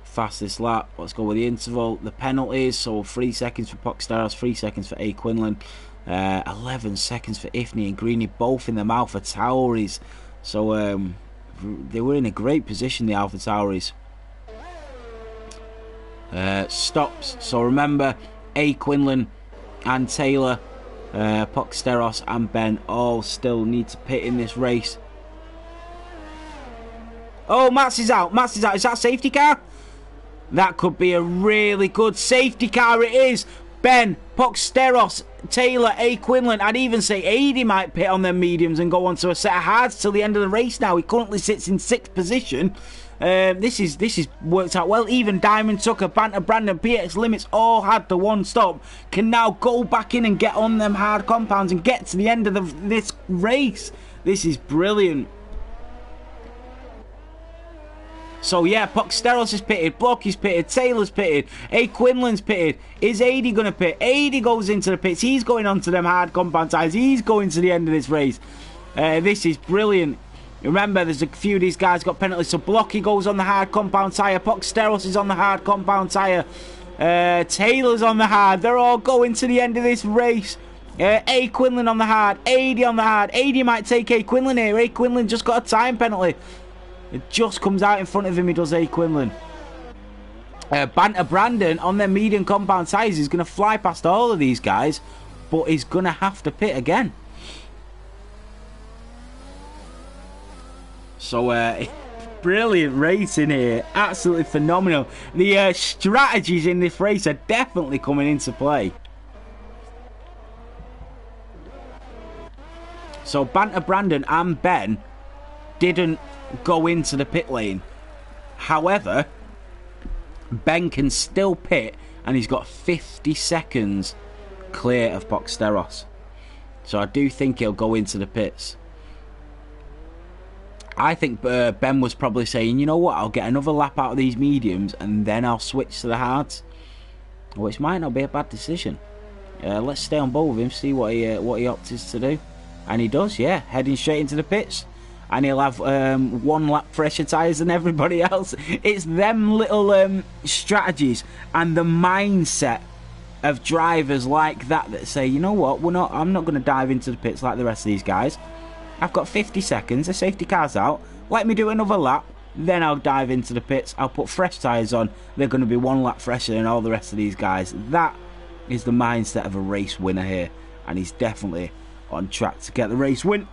Fastest lap. Let's go with the interval. The penalties. So 3 seconds for Poxteros, 3 seconds for A. Quinlan, 11 seconds for Ifney and Greeny, both in the Alpha Tauris. So they were in a great position, the Alpha Tauris. Stops. So remember, A. Quinlan and Taylor, Poxteros and Ben all still need to pit in this race. Oh, Mats is out. Mats is out. Is that a safety car? That could be a really good safety car. It is. Ben, Poxteros, Taylor, A. Quinlan. I'd even say Adi might pit on their mediums and go on to a set of hards till the end of the race now. He currently sits in 6th position. This is worked out well. Even Diamond Tucker, Banter, Brandon, PX Limits all had the one stop. Can now go back in and get on them hard compounds and get to the end of this race. This is brilliant. So yeah, Poxteros is pitted, Blocky's pitted, Taylor's pitted, A. Quinlan's pitted. Is Adi going to pit? Adi goes into the pits. He's going on to them hard compound tyres. He's going to the end of this race. This is brilliant. Remember, there's a few of these guys got penalties. So Blocky goes on the hard compound tyre. Poxteros is on the hard compound tyre. Taylor's on the hard. They're all going to the end of this race. A. Quinlan on the hard. Adi on the hard. Adi might take A. Quinlan here. A. Quinlan just got a time penalty. It just comes out in front of him, he does, A. Quinlan. Banter Brandon on their medium compound tyres is going to fly past all of these guys, but he's going to have to pit again. So, brilliant racing here. Absolutely phenomenal. The strategies in this race are definitely coming into play. So, Banter Brandon and Ben didn't go into the pit lane. However, Ben can still pit and he's got 50 seconds clear of Poxteros. So I do think he'll go into the pits. I think Ben was probably saying, you know what, I'll get another lap out of these mediums and then I'll switch to the hards. Which might not be a bad decision. Let's stay on board with him, see what he opts to do. And he does, yeah, heading straight into the pits. And he'll have 1 lap fresher tyres than everybody else. It's them little strategies and the mindset of drivers like that say, you know what, I'm not going to dive into the pits like the rest of these guys. I've got 50 seconds, the safety car's out, let me do another lap, then I'll dive into the pits, I'll put fresh tyres on, they're going to be 1 lap fresher than all the rest of these guys. That is the mindset of a race winner here, and he's definitely on track to get the race win.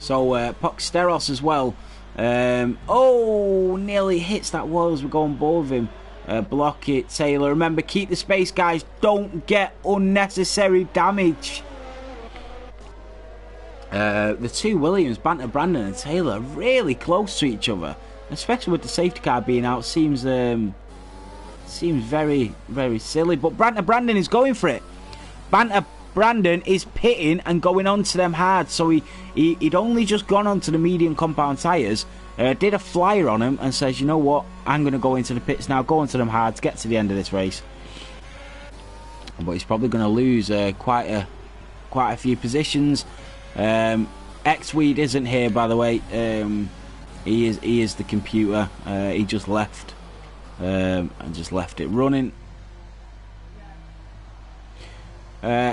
So, Poxteros as well. Nearly hits that wall as we go on board with him. Block it, Taylor. Remember, keep the space, guys. Don't get unnecessary damage. The two Williams, Banter Brandon and Taylor, are really close to each other. Especially with the safety car being out. Seems very, very silly. But Banter Brandon is going for it. Banter Brandon is pitting and going on to them hard. So he'd only just gone onto the medium compound tyres, did a flyer on him and says, you know what, I'm going to go into the pits now, go onto them hards, get to the end of this race. But he's probably going to lose quite a few positions. X-Weed isn't here, by the way. He is the computer. He just left and just left it running.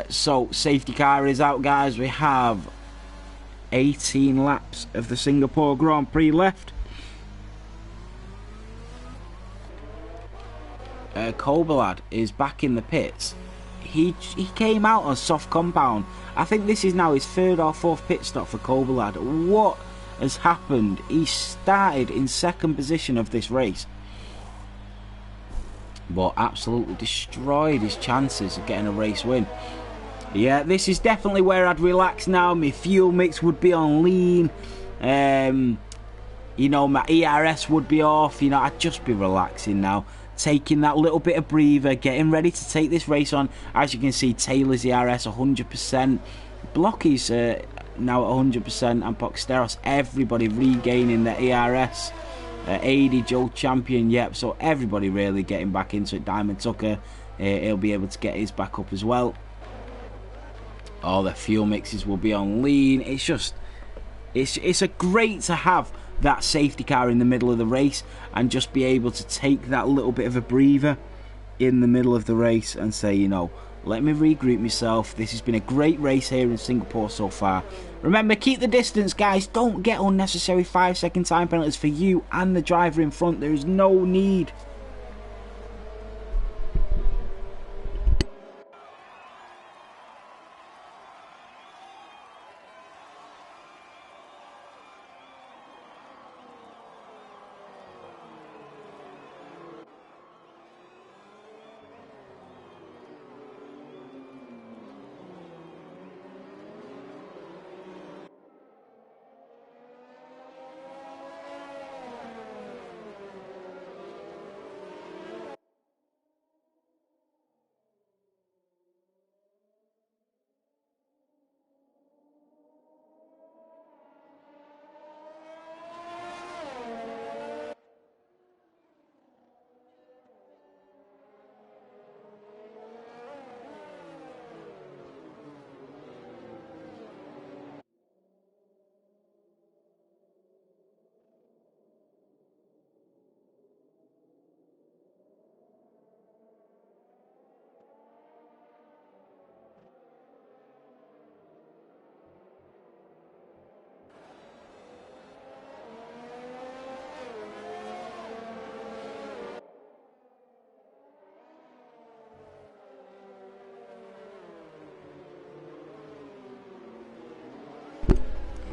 So safety car is out, guys. We have 18 laps of the Singapore Grand Prix left. Kobalad is back in the pits. He came out on soft compound. I think this is now his 3rd or 4th pit stop for Kobalad. What has happened? He started in 2nd position of this race, but absolutely destroyed his chances of getting a race win. Yeah, this is definitely where I'd relax now. My fuel mix would be on lean. You know, my ERS would be off. You know, I'd just be relaxing now. Taking that little bit of breather, getting ready to take this race on. As you can see, Taylor's ERS 100%. Blocky's now at 100%. And Poxteros, everybody regaining their ERS. AD, Joe Champion, yep. So everybody really getting back into it. Diamond Tucker, he'll be able to get his back up as well. All the fuel mixes will be on lean. It's just, it's a great to have that safety car in the middle of the race and just be able to take that little bit of a breather in the middle of the race and say, you know, let me regroup myself. This has been a great race here in Singapore so far. Remember, keep the distance, guys. Don't get unnecessary 5-second time penalties for you and the driver in front. There is no need.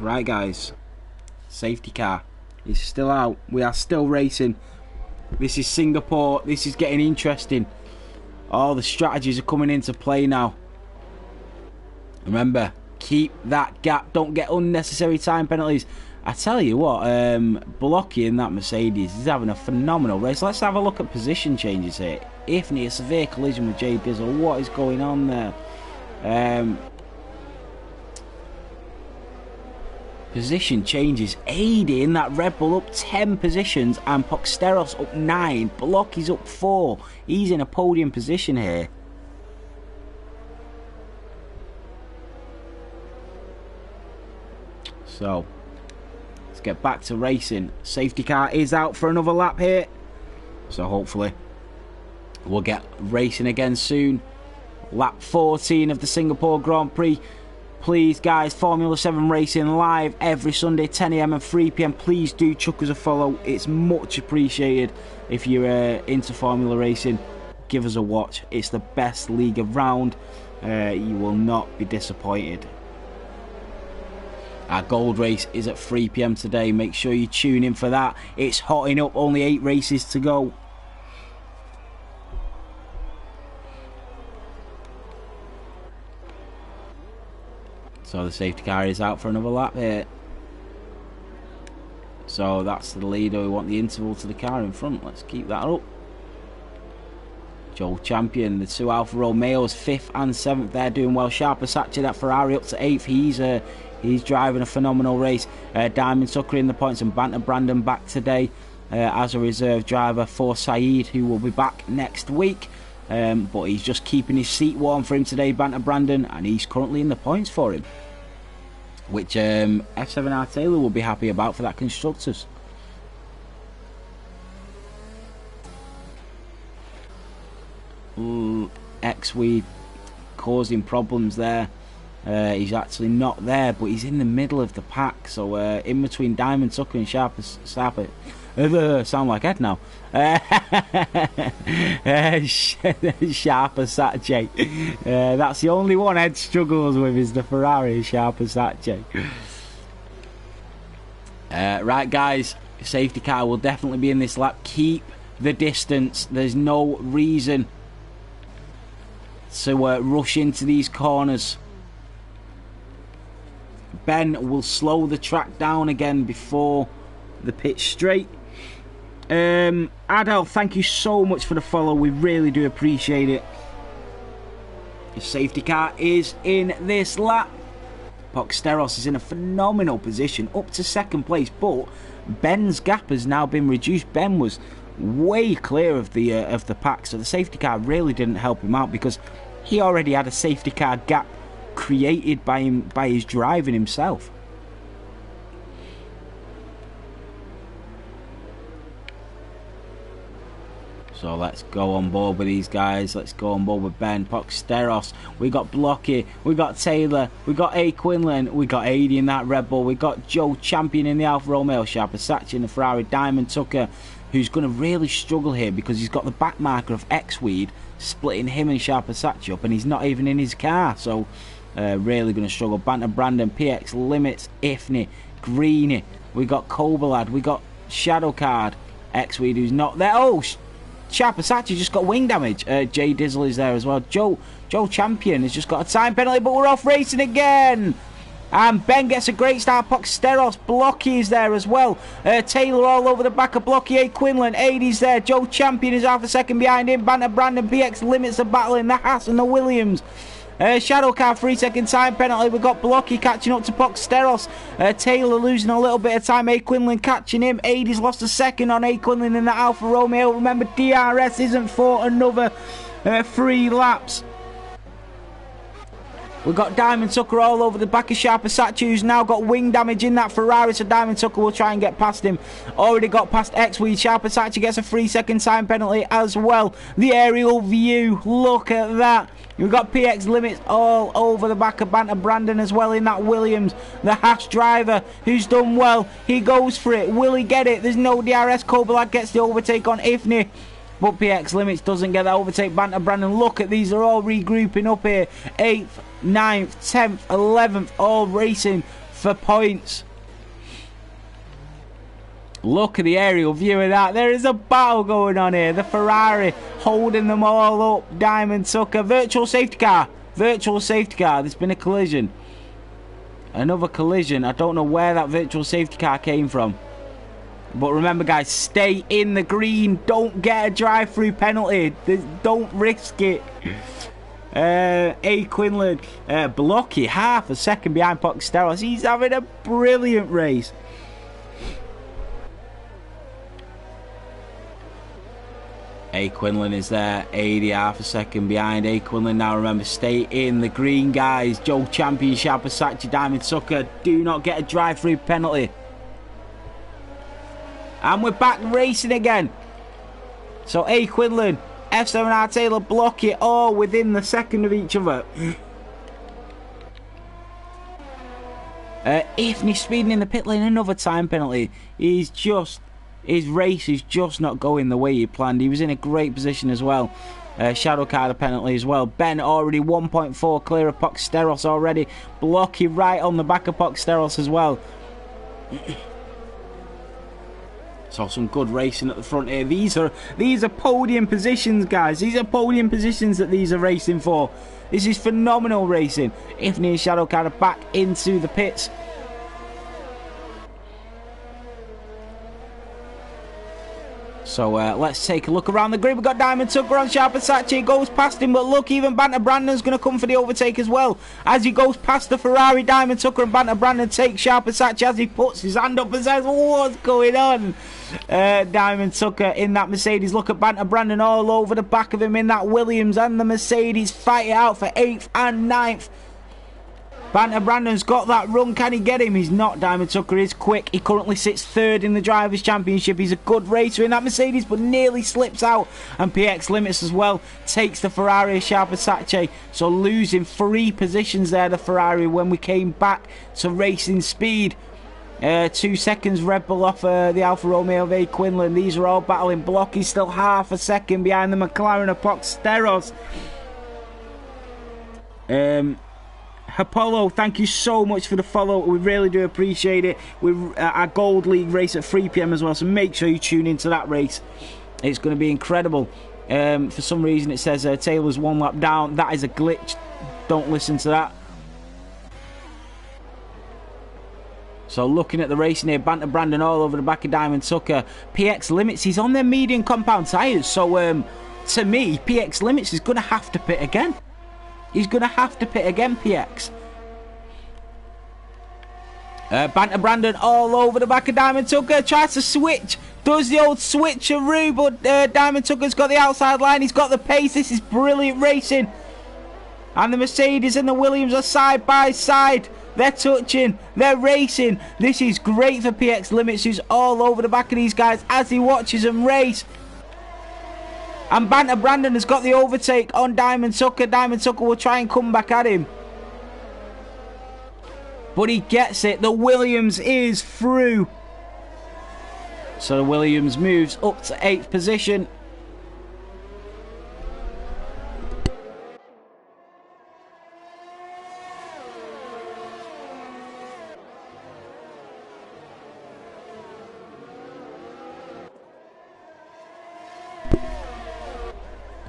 Right, guys. Safety car is still out. We are still racing. This is Singapore. This is getting interesting. All the strategies are coming into play now. Remember, keep that gap. Don't get unnecessary time penalties. I tell you what, Blocky in that Mercedes is having a phenomenal race. Let's have a look at position changes here. Ifney, a severe collision with Jay Dizzle. What is going on there? Position changes. Adi in that Red Bull up 10 positions and Poxteros up 9. Blocky's up 4. He's in a podium position here. So, let's get back to racing. Safety car is out for another lap here. So hopefully we'll get racing again soon. Lap 14 of the Singapore Grand Prix. Please, guys, Formula 7 racing live every Sunday, 10 AM and 3 PM. Please do chuck us a follow. It's much appreciated. If you're into Formula racing, give us a watch. It's the best league around. You will not be disappointed. Our gold race is at 3 PM today. Make sure you tune in for that. It's hotting up. Only 8 races to go. So the safety car is out for another lap here. So that's the leader. We want the interval to the car in front. Let's keep that up. Joe Champion, the 2 Alfa Romeos, 5th and 7th. They're doing well. Sharper Sachi, that Ferrari up to 8th. He's driving a phenomenal race. Diamond Tucker in the points and Banter Brandon back today as a reserve driver for Saeed, who will be back next week. But he's just keeping his seat warm for him today, Banter Brandon, and he's currently in the points for him, which F7R Taylor will be happy about for that Constructors. X-Weed causing problems there. He's actually not there, but he's in the middle of the pack, so in between Diamond Tucker and Sharper sound like Ed now. Sharper Sachi. That's the only one Ed struggles with, is the Ferrari Sharper Sachi. Right, guys, safety car will definitely be in this lap. Keep the distance. There's no reason to rush into these corners. Ben will slow the track down again before the pit straight. Adel, thank you so much for the follow. We really do appreciate it. The safety car is in this lap. Poxteros is in a phenomenal position, up to 2nd place, but Ben's gap has now been reduced. Ben was way clear of the pack, so the safety car really didn't help him out because he already had a safety car gap created by his driving himself. So let's go on board with these guys. Let's go on board with Ben, Poxteros. We got Blocky, we got Taylor, we got A. Quinlan, we got Adi in that Red Bull, we got Joe Champion in the Alfa Romeo, Sharper Sachi in the Ferrari, Diamond Tucker, who's going to really struggle here because he's got the back marker of X-Weed splitting him and Sharper Sachi up, and he's not even in his car, so really going to struggle. Banter Brandon, PX Limits, Ifney, Greeny, we got Cobalad, we got Shadow Card, X-Weed who's not there. Oh, Sharper Sachi just got wing damage. Jay Dizzle is there as well. Joe Champion has just got a time penalty, but we're off racing again. And Ben gets a great start. Poxteros, Blocky is there as well. Taylor all over the back of Blocky. A. Quinlan, Adi's there. Joe Champion is half a second behind him. Banter Brandon, PX Limits are battling. The Haas and the Williams. Shadow Car, 3-second time penalty. We've got Blocky catching up to Poxteros. Taylor losing a little bit of time. A. Quinlan catching him. Adi's lost a second on A. Quinlan in the Alfa Romeo. Remember, DRS isn't for another 3 laps. We've got Diamond Tucker all over the back of Sharper Sachi, who's now got wing damage in that Ferrari, so Diamond Tucker will try and get past him. Already got past X-Weed. Sharper Sachi gets a 3-second time penalty as well. The aerial view, look at that. We've got PX Limits all over the back of Banter Brandon as well in that Williams. The Haas driver, who's done well. He goes for it. Will he get it? There's no DRS. Kobalad gets the overtake on Ifney. But PX Limits doesn't get that overtake. Banter Brandon, look at these. They're all regrouping up here. 8th, 9th, 10th, 11th, all racing for points. Look at the aerial view of that. There is a battle going on here. The Ferrari holding them all up. Diamond Tucker. Virtual safety car. Virtual safety car. There's been a collision. Another collision. I don't know where that virtual safety car came from. But remember, guys, stay in the green. Don't get a drive-through penalty. Don't risk it. A. Quinlan. Blocky. Half a second behind Poxteros. He's having a brilliant race. A. Quinlan is there. 80, half a second behind. A. Quinlan now, remember, stay in the green, guys. Joe Champion, Sharpasachi, Diamond Tucker. Do not get a drive-through penalty. And we're back racing again. So A. Quinlan, F7R Taylor, block it all within the second of each other. Ifney speeding in the pit lane, another time penalty. His race is just not going the way he planned. He was in a great position as well. Shadow card a penalty as well. Ben already 1.4 clear of Poxteros already. Blocky right on the back of Poxteros as well. So some good racing at the front here. These are podium positions, guys. These are podium positions that these are racing for. This is phenomenal racing. Ifney and Shadow card are back into the pits. So let's take a look around the grid. We've got Diamond Tucker on Sharpasachi. Goes past him, but look, even Banter Brandon's going to come for the overtake as well. As he goes past the Ferrari, Diamond Tucker and Banter Brandon take Sharpasachi as he puts his hand up and says, what's going on? Diamond Tucker in that Mercedes. Look at Banter Brandon all over the back of him in that Williams and the Mercedes. Fight it out for 8th and 9th. Banter Brandon's got that run. Can he get him? He's not. Diamond Tucker is quick. He currently sits 3rd in the Drivers' Championship. He's a good racer in that Mercedes, but nearly slips out. And PX Limits as well takes the Ferrari Sharpasachi. So losing 3 positions there, the Ferrari, when we came back to racing speed. 2 seconds Red Bull off the Alfa Romeo of A. Quinlan. These are all battling. Block. He's still half a second behind the McLaren of Poxteros. Apollo, thank you so much for the follow. We really do appreciate it. We're our Gold League race at 3 PM as well, so make sure you tune into that race. It's going to be incredible. For some reason it says Taylor's 1 lap down. That is a glitch. Don't listen to that. So looking at the racing here, Banter Brandon all over the back of Diamond Tucker. PX Limits, he's on their medium compound tyres. So to me, PX Limits is going to have to pit again. He's going to have to pit again, PX. Banter Brandon all over the back of Diamond Tucker. Tries to switch. Does the old switcheroo, but Diamond Tucker's got the outside line. He's got the pace. This is brilliant racing. And the Mercedes and the Williams are side by side. They're touching. They're racing. This is great for PX Limits, who's all over the back of these guys as he watches them race. And Banter Brandon has got the overtake on Diamond Tucker. Diamond Tucker will try and come back at him. But he gets it. The Williams is through. So the Williams moves up to 8th position.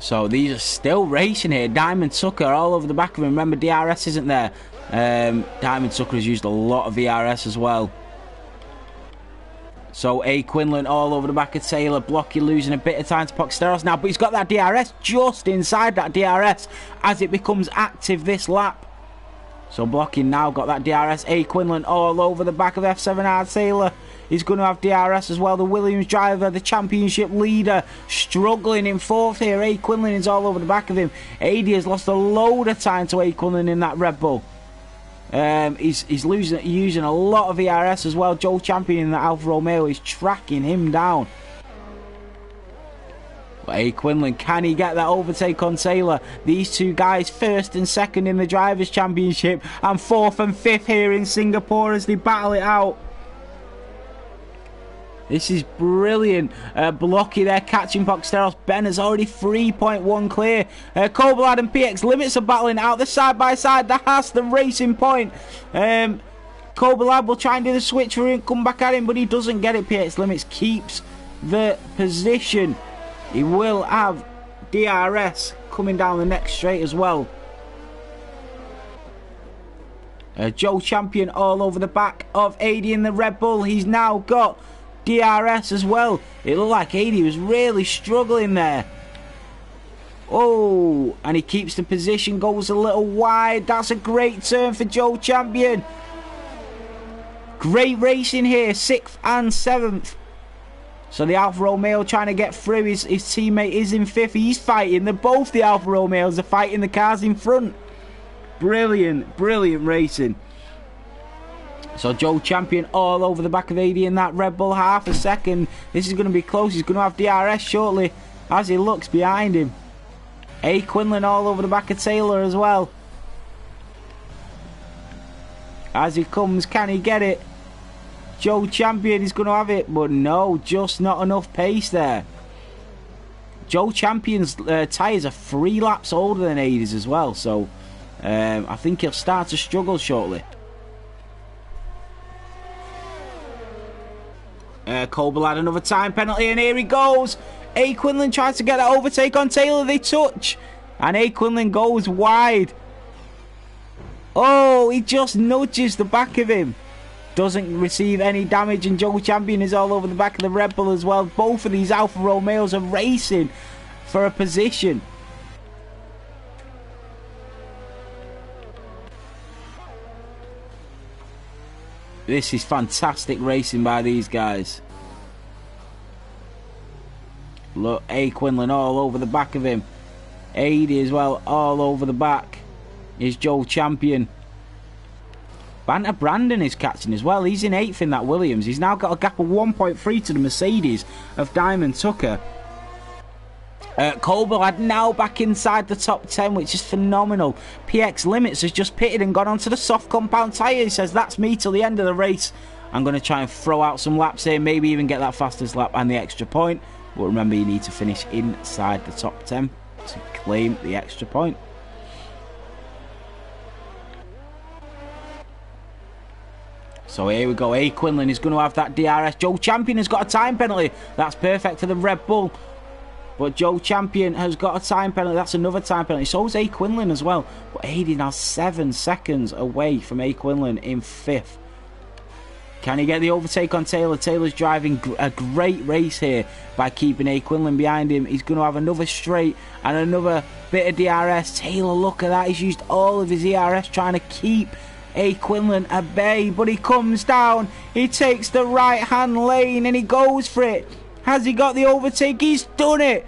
So these are still racing here. Diamond Tucker all over the back of him. Remember, DRS isn't there. Diamond Tucker has used a lot of VRS as well. So A. Quinlan all over the back of Taylor. Blocky losing a bit of time to Poxteros now, but he's got that DRS just inside that DRS as it becomes active this lap. So Blocky now got that DRS. A. Quinlan all over the back of F7R Taylor. He's going to have DRS as well. The Williams driver, the championship leader, struggling in 4th here. A. Quinlan is all over the back of him. AD has lost a load of time to A. Quinlan in that Red Bull. He's using a lot of VRS as well. Joe Champion in the Alfa Romeo is tracking him down. But A. Quinlan, can he get that overtake on Taylor? These two guys 1st and 2nd in the Drivers' Championship and 4th and 5th here in Singapore as they battle it out. This is brilliant. Blocky there catching Poxteros. Ben is already 3.1 clear. Koblad and PX Limits are battling out. They're side by side. The Haas, the Racing Point. Kobalad will try and do the switch for him, come back at him, but he doesn't get it. PX Limits keeps the position. He will have DRS coming down the next straight as well. Joe Champion all over the back of AD in the Red Bull. He's now got DRS as well. It looked like AD was really struggling there. Oh, and he keeps the position, goes a little wide. That's a great turn for Joe Champion. Great racing here, 6th and 7th. So the Alfa Romeo trying to get through. His teammate is in 5th. He's fighting. Both the Alfa Romeos are fighting the cars in front. Brilliant, brilliant racing. So Joe Champion all over the back of AD in that Red Bull, half a second. This is going to be close. He's going to have DRS shortly as he looks behind him. A. Quinlan all over the back of Taylor as well. As he comes, can he get it? Joe Champion is going to have it, but no, just not enough pace there. Joe Champion's tyres are 3 laps older than AD's as well, so I think he'll start to struggle shortly. Colbel had another time penalty, and here he goes. A. Quinlan tries to get an overtake on Taylor. They touch, and A. Quinlan goes wide. Oh, he just nudges the back of him. Doesn't receive any damage, and Joe Champion is all over the back of the Red Bull as well. Both of these Alfa Romeos are racing for a position. This is fantastic racing by these guys. Look, A. Quinlan all over the back of him. AD as well, all over the back is Joe Champion. Banter Brandon is catching as well. He's in 8th in that Williams. He's now got a gap of 1.3 to the Mercedes of Diamond Tucker. Colbel now back inside the top 10, which is phenomenal. PX Limits has just pitted and gone onto the soft compound tyre. He says, that's me till the end of the race. I'm going to try and throw out some laps here, maybe even get that fastest lap and the extra point. But remember, you need to finish inside the top 10 to claim the extra point. So here we go. A. Quinlan is going to have that DRS. Joe Champion has got a time penalty. That's perfect for the Red Bull. But Joe Champion has got a time penalty. That's another time penalty. So is A. Quinlan as well. But AD now 7 seconds away from A. Quinlan in 5th. Can he get the overtake on Taylor? Taylor's driving a great race here by keeping A. Quinlan behind him. He's going to have another straight and another bit of DRS. Taylor, look at that. He's used all of his DRS trying to keep A. Quinlan at bay. But he comes down. He takes the right-hand lane and he goes for it. Has he got the overtake? He's done it.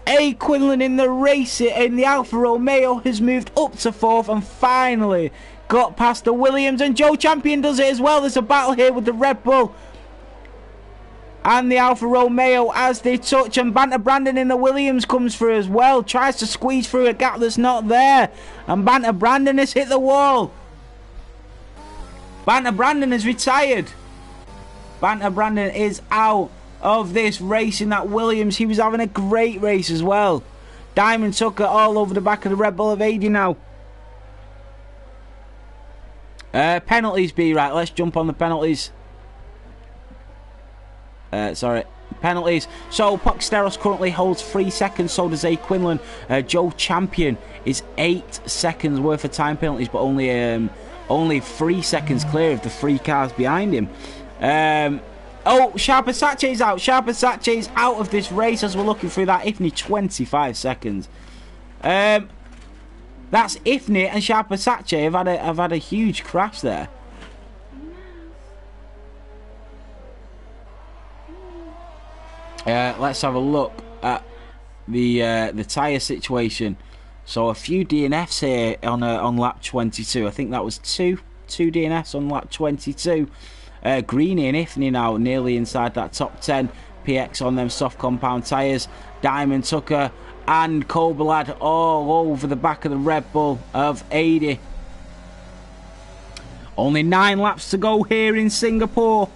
A. Quinlan in the race in the Alfa Romeo has moved up to 4th and finally got past the Williams, and Joe Champion does it as well. There's a battle here with the Red Bull and the Alfa Romeo as they touch, and Banter Brandon in the Williams comes through as well. Tries to squeeze through a gap that's not there, and Banter Brandon has hit the wall. Banter Brandon has retired. Banter Brandon is out of this race in that Williams. He was having a great race as well. Diamond Tucker all over the back of the Red Bull of 80 now. Penalties be right. Let's jump on the penalties. Sorry, penalties. So Poxteros currently holds 3 seconds. So does A. Quinlan. Joe Champion is 8 seconds worth of time penalties, but only 3 seconds clear of the 3 cars behind him. Oh, Sharper Satche's out. Sharper Satche's out of this race as we're looking through that. Ifney 25 seconds. That's Ifney and Sharper Satche have had a huge crash there. Let's have a look at the tyre situation. So a few DNFs here on lap 22. I think that was two DNFs on lap 22. Greeny and Ifney now nearly inside that top 10. PX on them soft compound tyres. Diamond Tucker and Colbelad all over the back of the Red Bull of 80. Only 9 laps to go here in Singapore.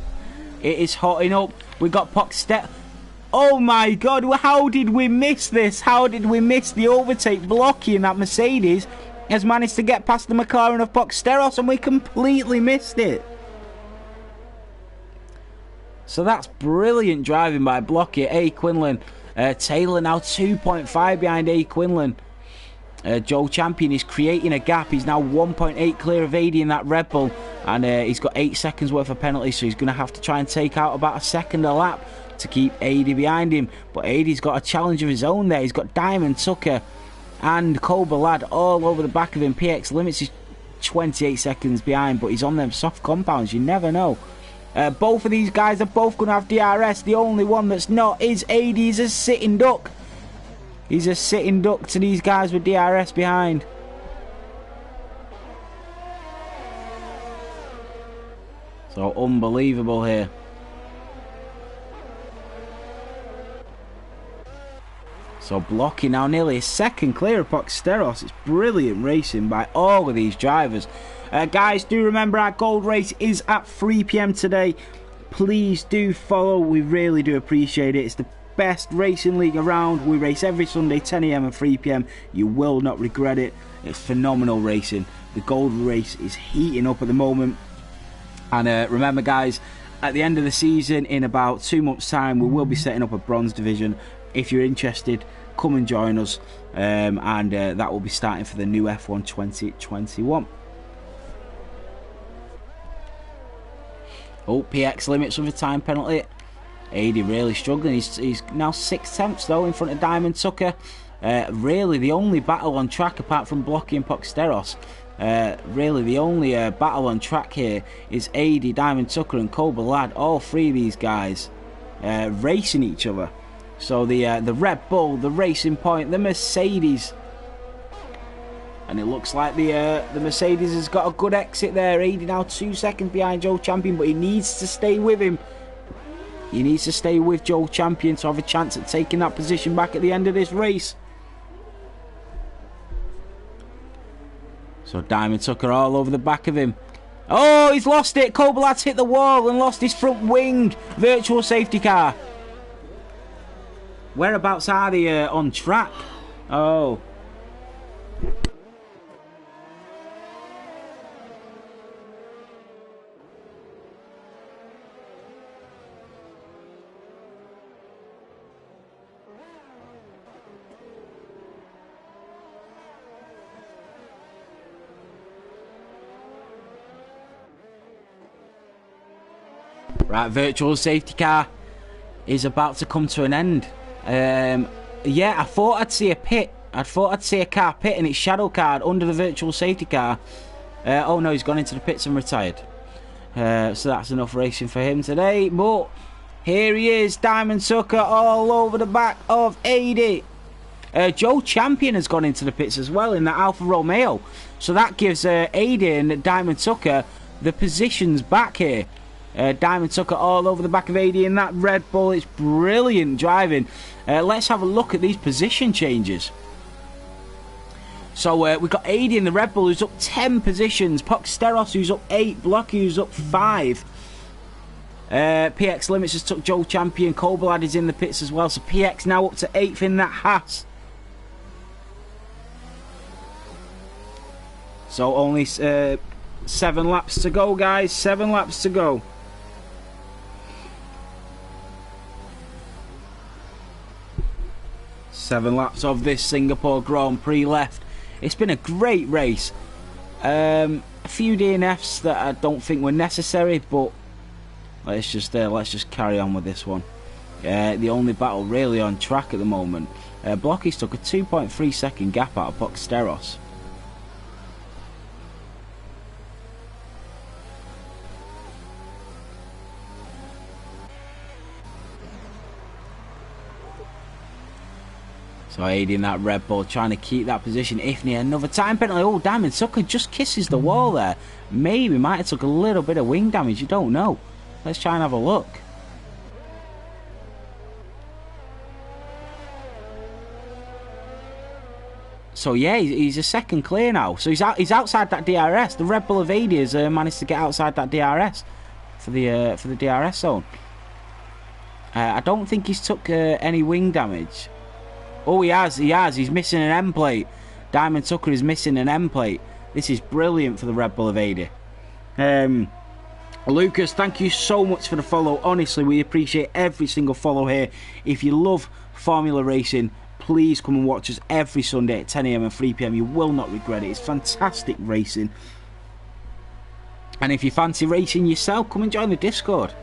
It is hotting up. We got Poxteros. Oh my god, how did we miss this? How did we miss the overtake? Blocky in that Mercedes has managed to get past the McLaren of Poxteros and we completely missed it. So that's brilliant driving by Blocky. A. Quinlan. Taylor now 2.5 behind A. Quinlan. Joe Champion is creating a gap. He's now 1.8 clear of 80 in that Red Bull. And he's got 8 seconds worth of penalties, so he's going to have to try and take out about a second a lap to keep 80 behind him. But 80's got a challenge of his own there. He's got Diamond Tucker and Cobra Lad all over the back of him. PX Limits is 28 seconds behind, but he's on them soft compounds. You never know. Both of these guys are both going to have DRS. The only one that's not is 80. He's a sitting duck. He's a sitting duck to these guys with DRS behind. So unbelievable here. So Blocky now nearly a second clear of Poxteros. It's brilliant racing by all of these drivers. Guys, do remember our gold race is at 3 PM today. Please do follow. We really do appreciate it. It's the best racing league around. We race every Sunday 10 AM and 3 PM. You will not regret it. It's phenomenal racing. The gold race is heating up at the moment. And remember guys, at the end of the season, in about 2 months time, we will be setting up a bronze division. If you're interested, come and join us, and that will be starting for the new F1 2021. Oh, PX Limits with a time penalty. 80 really struggling. He's now 6 tenths though in front of Diamond Tucker. Really the only battle on track apart from Blocky and Poxteros. Really the only battle on track here is 80, Diamond Tucker and Cobra Lad. All three of these guys racing each other. So the Red Bull, the Racing Point, the Mercedes, and it looks like the Mercedes has got a good exit there. 80 now 2 seconds behind Joe Champion, but he needs to stay with him. He needs to stay with Joe Champion to have a chance at taking that position back at the end of this race. So Diamond Tucker all over the back of him. Oh, he's lost it. Cobra Lad's hit the wall and lost his front wing. Virtual safety car. Whereabouts are they on track? Oh. Right, virtual safety car is about to come to an end. Yeah, I thought I'd see a pit. I thought I'd see a car pit and it's shadow card under the virtual safety car. Oh no, he's gone into the pits and retired. So that's enough racing for him today. But here he is, Diamond Tucker all over the back of 80. Joe Champion has gone into the pits as well in the Alfa Romeo. So that gives 80 and Diamond Tucker the positions back here. Diamond Tucker all over the back of 80 in that Red Bull. It's brilliant driving. Let's have a look at these position changes. So we've got 80 in the Red Bull who's up 10 positions. Poxteros who's up 8. Blocky who's up 5. PX Limits has took Joe Champion. Cobra Lad is in the pits as well. So PX now up to 8th in that Haas. So only 7 laps to go, guys. 7 laps to go. Seven laps of this Singapore Grand Prix left. It's been a great race. A few DNFs that I don't think were necessary, but let's just carry on with this one. The only battle really on track at the moment. Blocky's took a 2.3 second gap out of Poxteros. So 80 in that Red Bull trying to keep that position. Ifney, another time penalty. Oh, Diamond Tucker just kisses the wall there. Maybe might have took a little bit of wing damage. You don't know. Let's try and have a look. So yeah, he's a second clear now. So he's outside that DRS. The Red Bull of 80 has managed to get outside that DRS for the DRS zone. I don't think he's took any wing damage. Oh, he has. He's missing an M plate. Diamond Tucker is missing an M plate. This is brilliant for the Red Bull of 80. Lucas, thank you so much for the follow. Honestly, we appreciate every single follow here. If you love Formula Racing, please come and watch us every Sunday at 10 AM and 3 PM. You will not regret it. It's fantastic racing. And if you fancy racing yourself, come and join the Discord.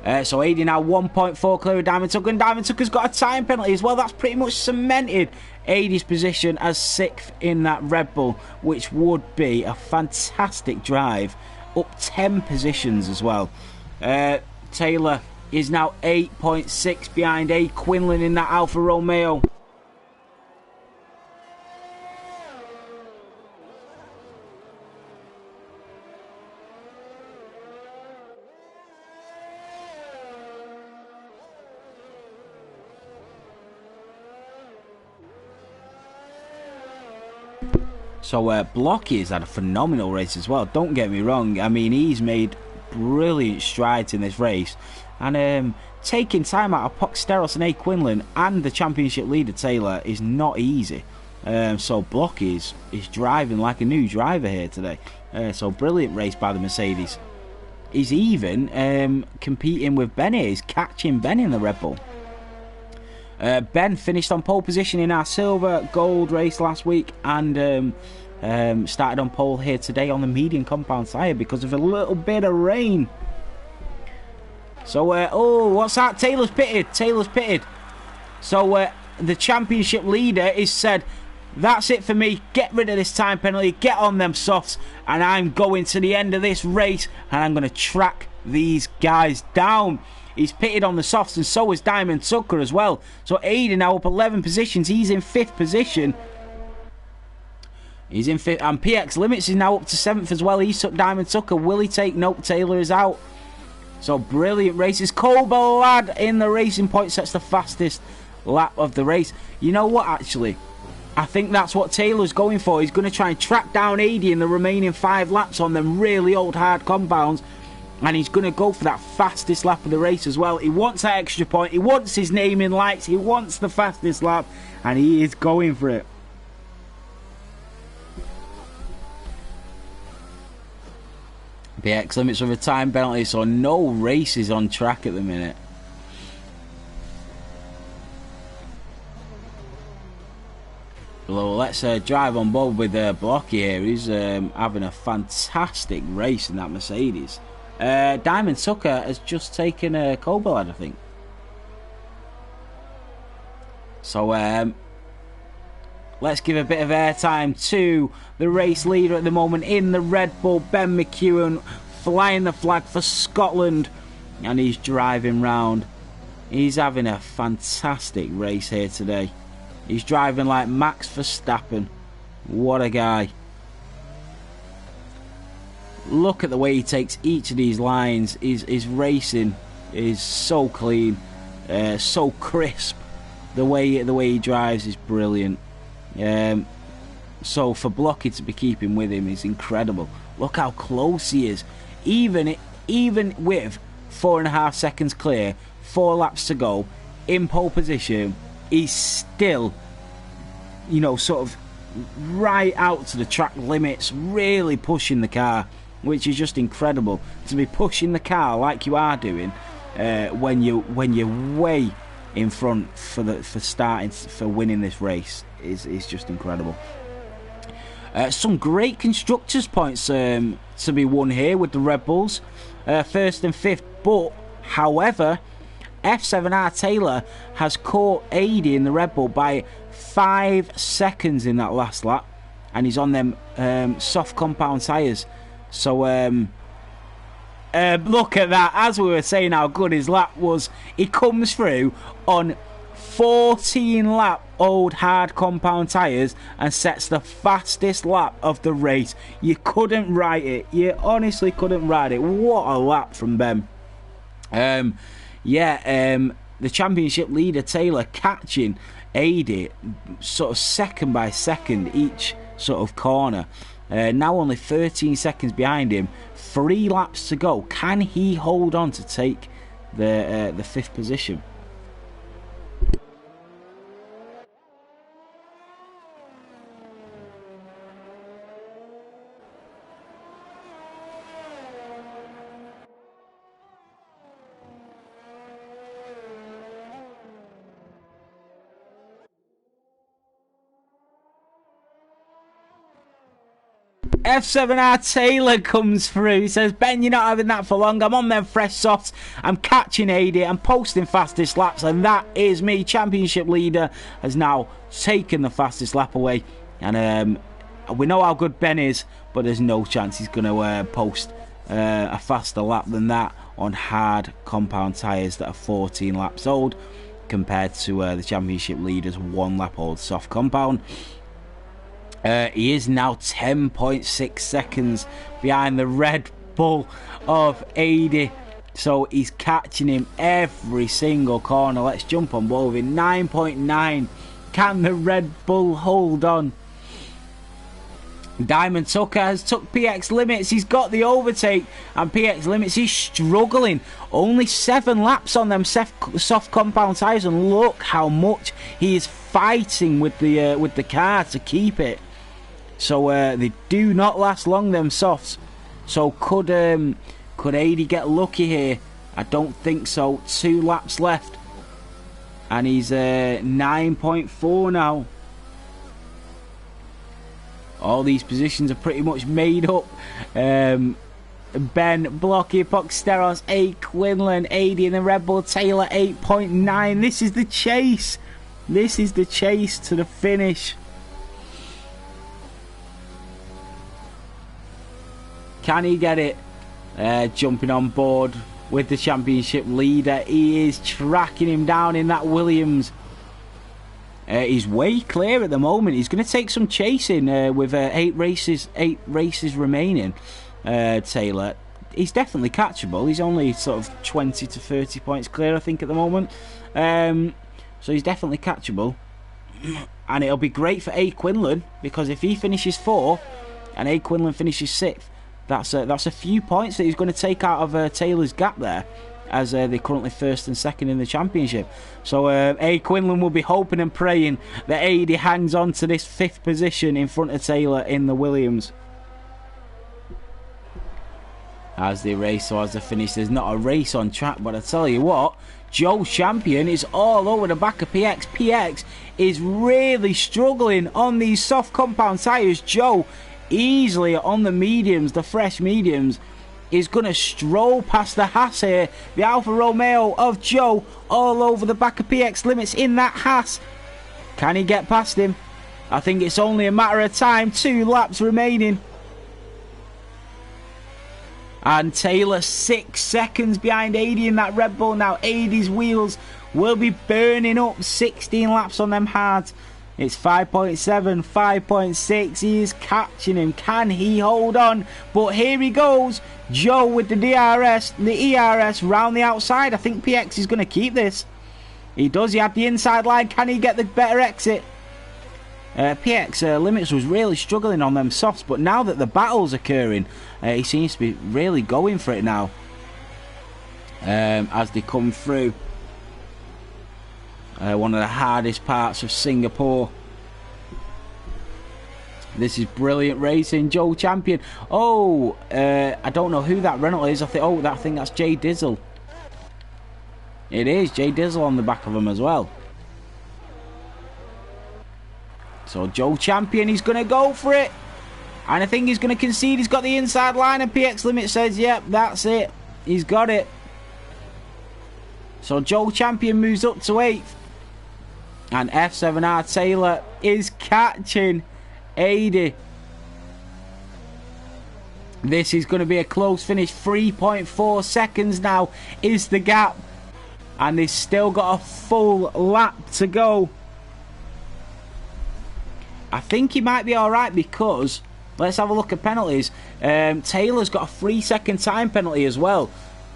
So Aiden now 1.4 clear of Diamond Tucker, and Diamond Tucker's got a time penalty as well. That's pretty much cemented Aiden's position as 6th in that Red Bull, which would be a fantastic drive, up 10 positions as well. Taylor is now 8.6 behind A. Quinlan in that Alfa Romeo. So Blockie's had a phenomenal race as well, don't get me wrong. I mean, he's made brilliant strides in this race, and taking time out of Poxteros and A. Quinlan and the championship leader Taylor is not easy. So Blockie is driving like a new driver here today. So brilliant race by the Mercedes. He's even competing with Ben here. He's catching Ben in the Red Bull. Ben finished on pole position in our silver gold race last week, and started on pole here today on the medium compound tyre because of a little bit of rain. So oh, what's that? Taylor's pitted. So the championship leader is said, that's it for me, get rid of this time penalty, get on them softs, and I'm going to the end of this race and I'm going to track these guys down. He's pitted on the softs, and so is Diamond Tucker as well. So Aiden now up 11 positions. He's in 5th position. He's in 5th. And PX Limits is now up to 7th as well. He's took Diamond Tucker. Will he take? Nope, Taylor is out. So brilliant races. Cobble Lad in the Racing Point sets the fastest lap of the race. You know what, actually? I think that's what Taylor's going for. He's going to try and track down Aiden in the remaining 5 laps on them really old hard compounds. And he's going to go for that fastest lap of the race as well. He wants that extra point. He wants his name in lights. He wants the fastest lap. And he is going for it. PX Limits with a time penalty. So no races on track at the minute. Well, let's drive on board with Blocky here. He's having a fantastic race in that Mercedes. Diamond Tucker has just taken a Cobalad, I think. So let's give a bit of airtime to the race leader at the moment in the Red Bull, Ben McEwen, flying the flag for Scotland, and he's driving round. He's having a fantastic race here today. He's driving like Max Verstappen. What a guy. Look at the way he takes each of these lines. His racing is so clean, so crisp. The way he drives is brilliant. So for Blocky to be keeping with him is incredible. Look how close he is. Even with 4.5 seconds clear, 4 laps to go, in pole position, he's still, you know, sort of right out to the track limits, really pushing the car, which is just incredible. To be pushing the car like you are doing when you're way in front for winning this race is just incredible. Some great constructors points to be won here with the Red Bulls, 1st and 5th. But however, F7R Taylor has caught AD in the Red Bull by 5 seconds in that last lap, and he's on them soft compound tyres. So look at that. As we were saying how good his lap was, he comes through on 14 lap old hard compound tyres and sets the fastest lap of the race. You couldn't write it. You honestly couldn't write it. What a lap from Ben. The championship leader Taylor catching AD sort of second by second each sort of corner. Now only 13 seconds behind him. 3 laps to go. Can he hold on to take the 5th position? F7R Taylor comes through. He says, Ben, you're not having that for long. I'm on them fresh softs. I'm catching 80. I'm posting fastest laps. And that is me. Championship leader has now taken the fastest lap away. And we know how good Ben is, but there's no chance he's going to post a faster lap than that on hard compound tyres that are 14 laps old, compared to the championship leader's 1 lap old soft compound. He is now 10.6 seconds behind the Red Bull of 80. So he's catching him every single corner. Let's jump on board with 9.9. Can the Red Bull hold on? Diamond Tucker has took PX Limits. He's got the overtake, and PX Limits is struggling. Only 7 laps on them soft compound tyres, and look how much he is fighting with the car to keep it. So they do not last long, them softs. So could 80 get lucky here? I don't think so. 2 laps left, and he's 9.4 now. All these positions are pretty much made up. Ben, Blocky, Poxteros, 8, Quinlan, 80, and the Red Bull Taylor 8.9. This is the chase. This is the chase to the finish. Can he get it? Jumping on board with the championship leader. He is tracking him down in that Williams. He's way clear at the moment. He's going to take some chasing with 8 races remaining. Taylor, he's definitely catchable. He's only sort of 20 to 30 points clear, I think, at the moment. So he's definitely catchable. And it'll be great for A. Quinlan, because if he finishes 4 and A. Quinlan finishes 6th, that's a few points that he's going to take out of Taylor's gap there, as they're currently 1st and 2nd in the championship. So A. Quinlan will be hoping and praying that 80 hangs on to this 5th position in front of Taylor in the Williams. As they race, so as they finish, there's not a race on track, but I tell you what, Joe Champion is all over the back of PX. PX is really struggling on these soft compound tyres. Joe, easily on the mediums, the fresh mediums, is going to stroll past the Haas here. The Alfa Romeo of Joe all over the back of PX Limits in that Haas. Can he get past him? I think it's only a matter of time. 2 laps remaining. And Taylor 6 seconds behind 80 in that Red Bull. Now 80's wheels will be burning up. 16 laps on them hards. It's 5.7, 5.6. He is catching him. Can he hold on? But here he goes. Joe with the DRS, the ERS round the outside. I think PX is going to keep this. He does. He had the inside line. Can he get the better exit? PX Limits was really struggling on them softs, but now that the battle's occurring, he seems to be really going for it now. As they come through. One of the hardest parts of Singapore. This is brilliant racing. Joe Champion. Oh, I don't know who that Renault is. I think that's Jay Dizzle. It is Jay Dizzle on the back of him as well. So Joe Champion, he's going to go for it. And I think he's going to concede. He's got the inside line, and PX Limit says, yep, that's it. He's got it. So Joe Champion moves up to 8th. And F7R Taylor is catching 80. This is going to be a close finish. 3.4 seconds now is the gap. And they've still got a full lap to go. I think he might be alright, because let's have a look at penalties. Taylor's got a 3-second time penalty as well.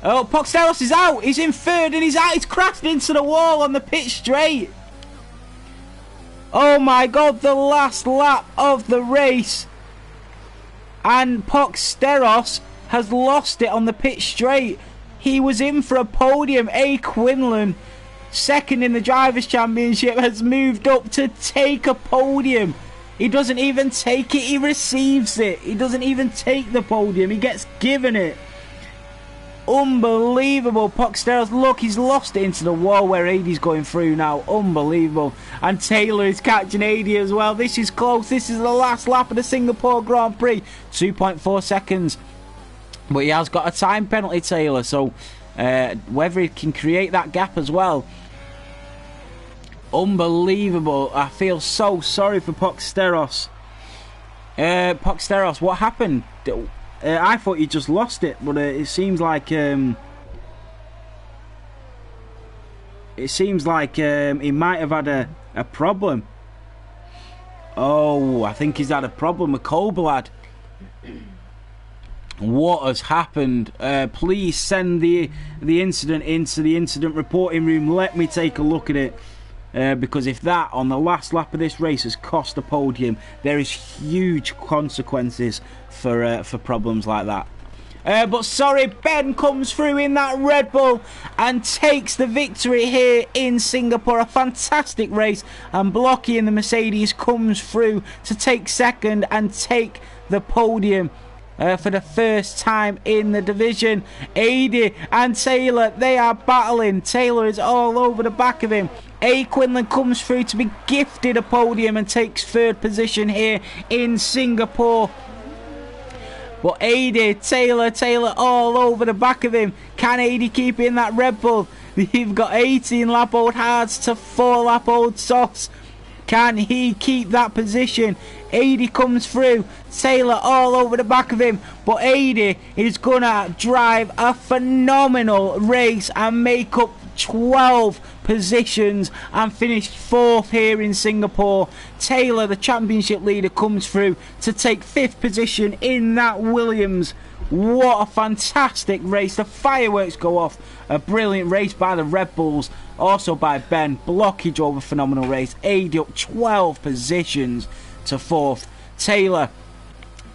Oh, Poxteros is out. He's in 3rd and he's out. He's crashed into the wall on the pit straight. Oh my god, the last lap of the race. And Poxteros has lost it on the pit straight. He was in for a podium. A. Quinlan, 2nd in the Drivers' Championship, has moved up to take a podium. He doesn't even take it, he receives it. He doesn't even take the podium, he gets given it. Unbelievable. Poxteros, look, he's lost it into the wall where AD's going through now. Unbelievable. And Taylor is catching AD as well. This is close. This is the last lap of the Singapore Grand Prix. 2.4 seconds. But he has got a time penalty, Taylor. So whether he can create that gap as well. Unbelievable. I feel so sorry for Poxteros. Poxteros, what happened? I thought he just lost it, but it seems like he might have had a problem. Oh, I think he's had a problem with Kobalad. What has happened? Please send the incident into the incident reporting room. Let me take a look at it. Because if that on the last lap of this race has cost the podium, there is huge consequences for problems like that. But sorry, Ben comes through in that Red Bull and takes the victory here in Singapore. A fantastic race, and Blocky in the Mercedes comes through to take second and take the podium. For the first time in the division. AD and Taylor, they are battling. Taylor is all over the back of him. Quinlan comes through to be gifted a podium and takes third position here in Singapore. But AD, Taylor all over the back of him. Can AD keep in that Red Bull? You've got 18 lap old hards to 4 lap old softs. Can he keep that position? AD comes through. Taylor all over the back of him. But AD is going to drive a phenomenal race and make up 12 positions and finish 4th here in Singapore. Taylor, the championship leader, comes through to take 5th position in that Williams. What a fantastic race. The fireworks go off. A brilliant race by the Red Bulls. Also by Ben. Blocky drove a phenomenal race. AD up 12 positions to 4th. Taylor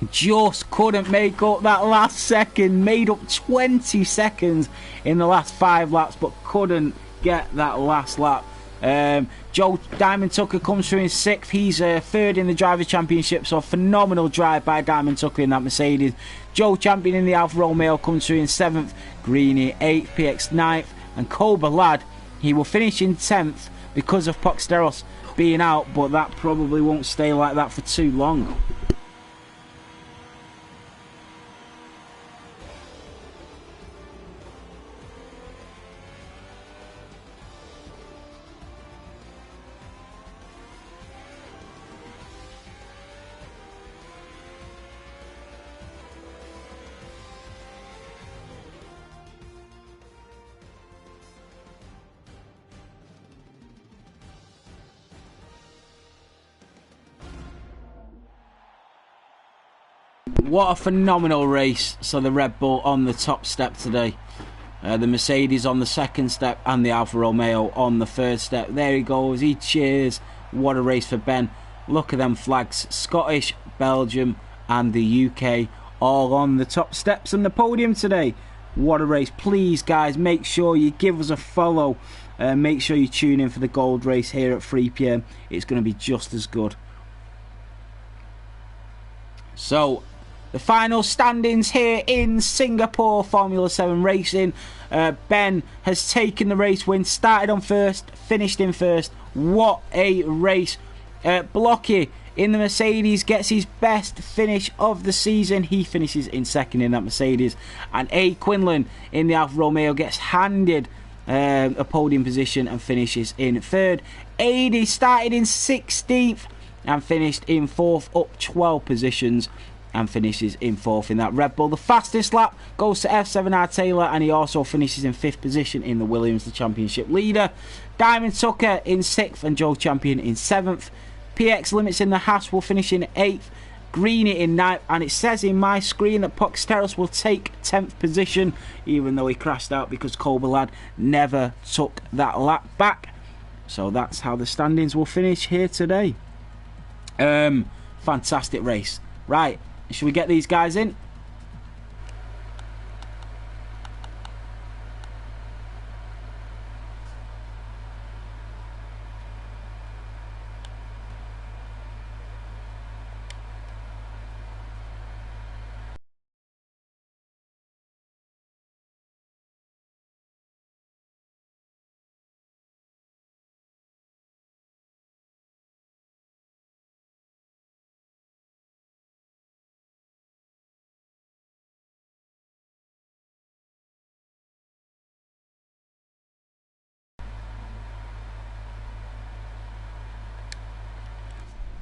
just couldn't make up that last second. Made up 20 seconds in the last 5 laps, but couldn't get that last lap. Joe Diamond Tucker comes through in 6th. He's 3rd in the Drivers' Championship, so a phenomenal drive by Diamond Tucker in that Mercedes. Joe Champion in the Alfa Romeo comes through in 7th. Greeny 8th, PX 9th, and Kobalad, he will finish in 10th because of Poxteros being out, but that probably won't stay like that for too long. What a phenomenal race. So the Red Bull on the top step today. The Mercedes on the 2nd step and the Alfa Romeo on the 3rd step. There he goes. He cheers. What a race for Ben. Look at them flags. Scottish, Belgium and the UK all on the top steps and the podium today. What a race. Please, guys, make sure you give us a follow. Make sure you tune in for the gold race here at 3 PM. It's going to be just as good. So, the final standings here in Singapore Formula 7 racing. Ben has taken the race win, started on 1st, finished in 1st. What a race. Blocky in the Mercedes gets his best finish of the season. He finishes in 2nd in that Mercedes. And Quinlan in the Alfa Romeo gets handed a podium position and finishes in 3rd. AD started in 16th and finished in 4th, up 12 positions. And finishes in 4th in that Red Bull. The fastest lap goes to F7R Taylor, and he also finishes in 5th position in the Williams, the championship leader. Diamond Tucker in 6th and Joe Champion in 7th. PX Limits in the Haas will finish in 8th. Greeny in 9th, and it says in my screen that Poxteros will take 10th position, even though he crashed out because Kobalad never took that lap back. So that's how the standings will finish here today. Fantastic race. Right. Should we get these guys in?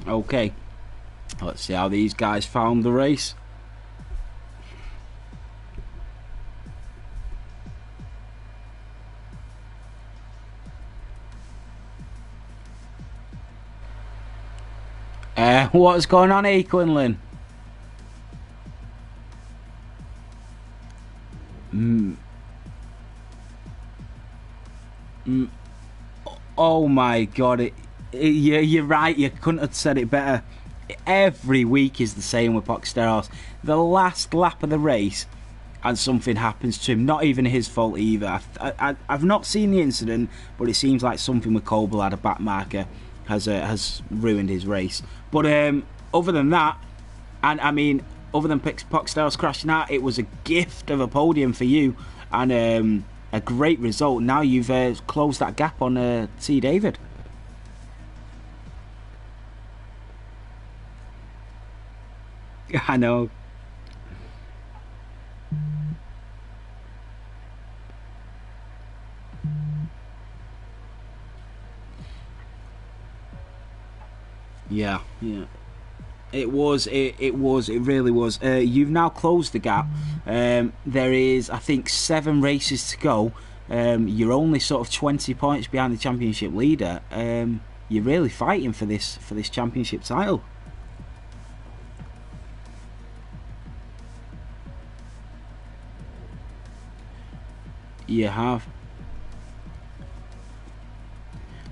Okay, let's see how these guys found the race. What's going on here, Quinlan? Oh my God! You're right. You couldn't have said it better. Every week is the same with Boxsteros. The last lap of the race, and something happens to him. Not even his fault either. I've not seen the incident, but it seems like something with Koblad, a back marker, has ruined his race. But other than that, and I mean, other than Boxsteros crashing out, it was a gift of a podium for you, and a great result. Now you've closed that gap on T. David. I know. Yeah. It really was. You've now closed the gap. There is, I think, 7 races to go. You're only sort of 20 points behind the championship leader. You're really fighting for this championship title. You have.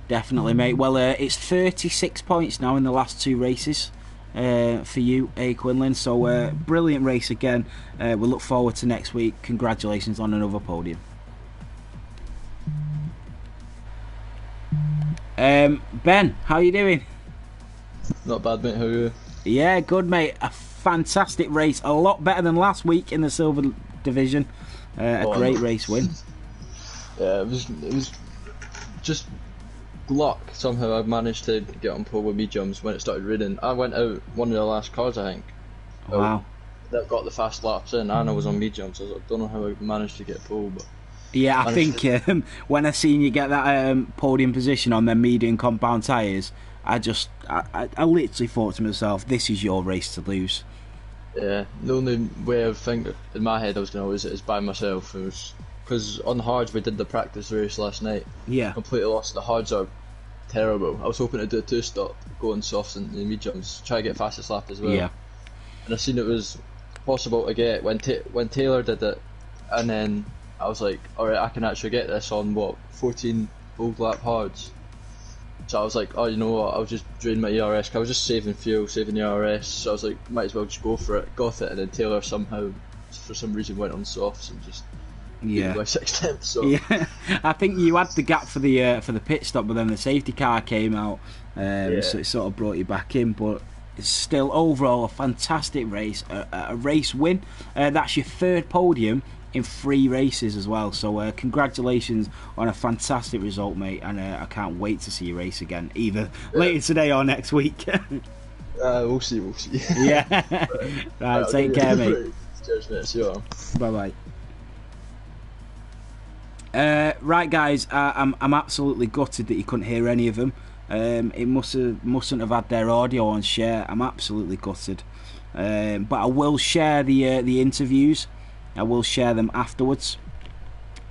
Definitely, mate. Well, it's 36 points now in the last 2 races for you, Quinlan. So, brilliant race again. We'll look forward to next week. Congratulations on another podium. Ben, how you doing? Not bad, mate. How are you? Yeah, good, mate. A fantastic race. A lot better than last week in the silver division. A great race win. Yeah, it was just luck. Somehow I managed to get on pole with mediums when it started raining. I went out one of the last cars, I think. Wow. That got the fast laps in, and I was on mediums. So I don't know how I managed to get pole, but yeah, I think when I seen you get that podium position on them medium compound tyres, I literally thought to myself, this is your race to lose. Yeah, the only way I think in my head I was going to lose it is by myself. It was because on the hards we did the practice race last night. Yeah. Completely lost. The hards are terrible. I was hoping to do a 2-stop, going soft in the mediums, try to get fastest lap as well. Yeah. And I seen it was possible to get when Taylor did it, and then I was like, alright, I can actually get this on 14 old lap hards. So I was like, oh, you know what, I'll just drain my ERS, cause I was just saving fuel, saving the ERS, so I was like, might as well just go for it, got it, and then Taylor somehow, for some reason, went on softs and just beat me by 6 tenths. So. Yeah, I think you had the gap for the pit stop, but then the safety car came out, so it sort of brought you back in, but it's still overall a fantastic race, a race win. That's your 3rd podium in 3 races as well, so congratulations on a fantastic result, mate, and I can't wait to see you race again, either later today or next week. We'll see. Yeah. Right, take care, mate. Cheers, mate. See you. Bye bye. Right, guys, I'm absolutely gutted that you couldn't hear any of them. It mustn't have had their audio on share. I'm absolutely gutted, but I will share the interviews. I will share them afterwards.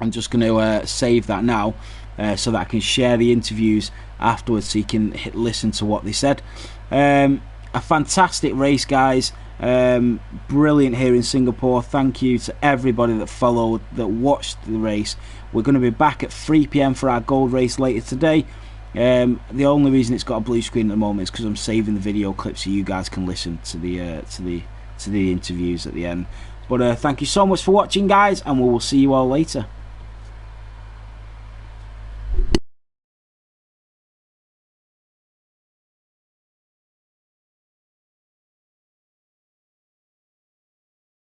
I'm just going to save that now so that I can share the interviews afterwards so you can listen to what they said. A fantastic race, guys. Brilliant here in Singapore. Thank you to everybody that followed, that watched the race. We're going to be back at 3 PM for our gold race later today. The only reason it's got a blue screen at the moment is because I'm saving the video clip so you guys can listen to the interviews at the end. But thank you so much for watching, guys, and we will see you all later.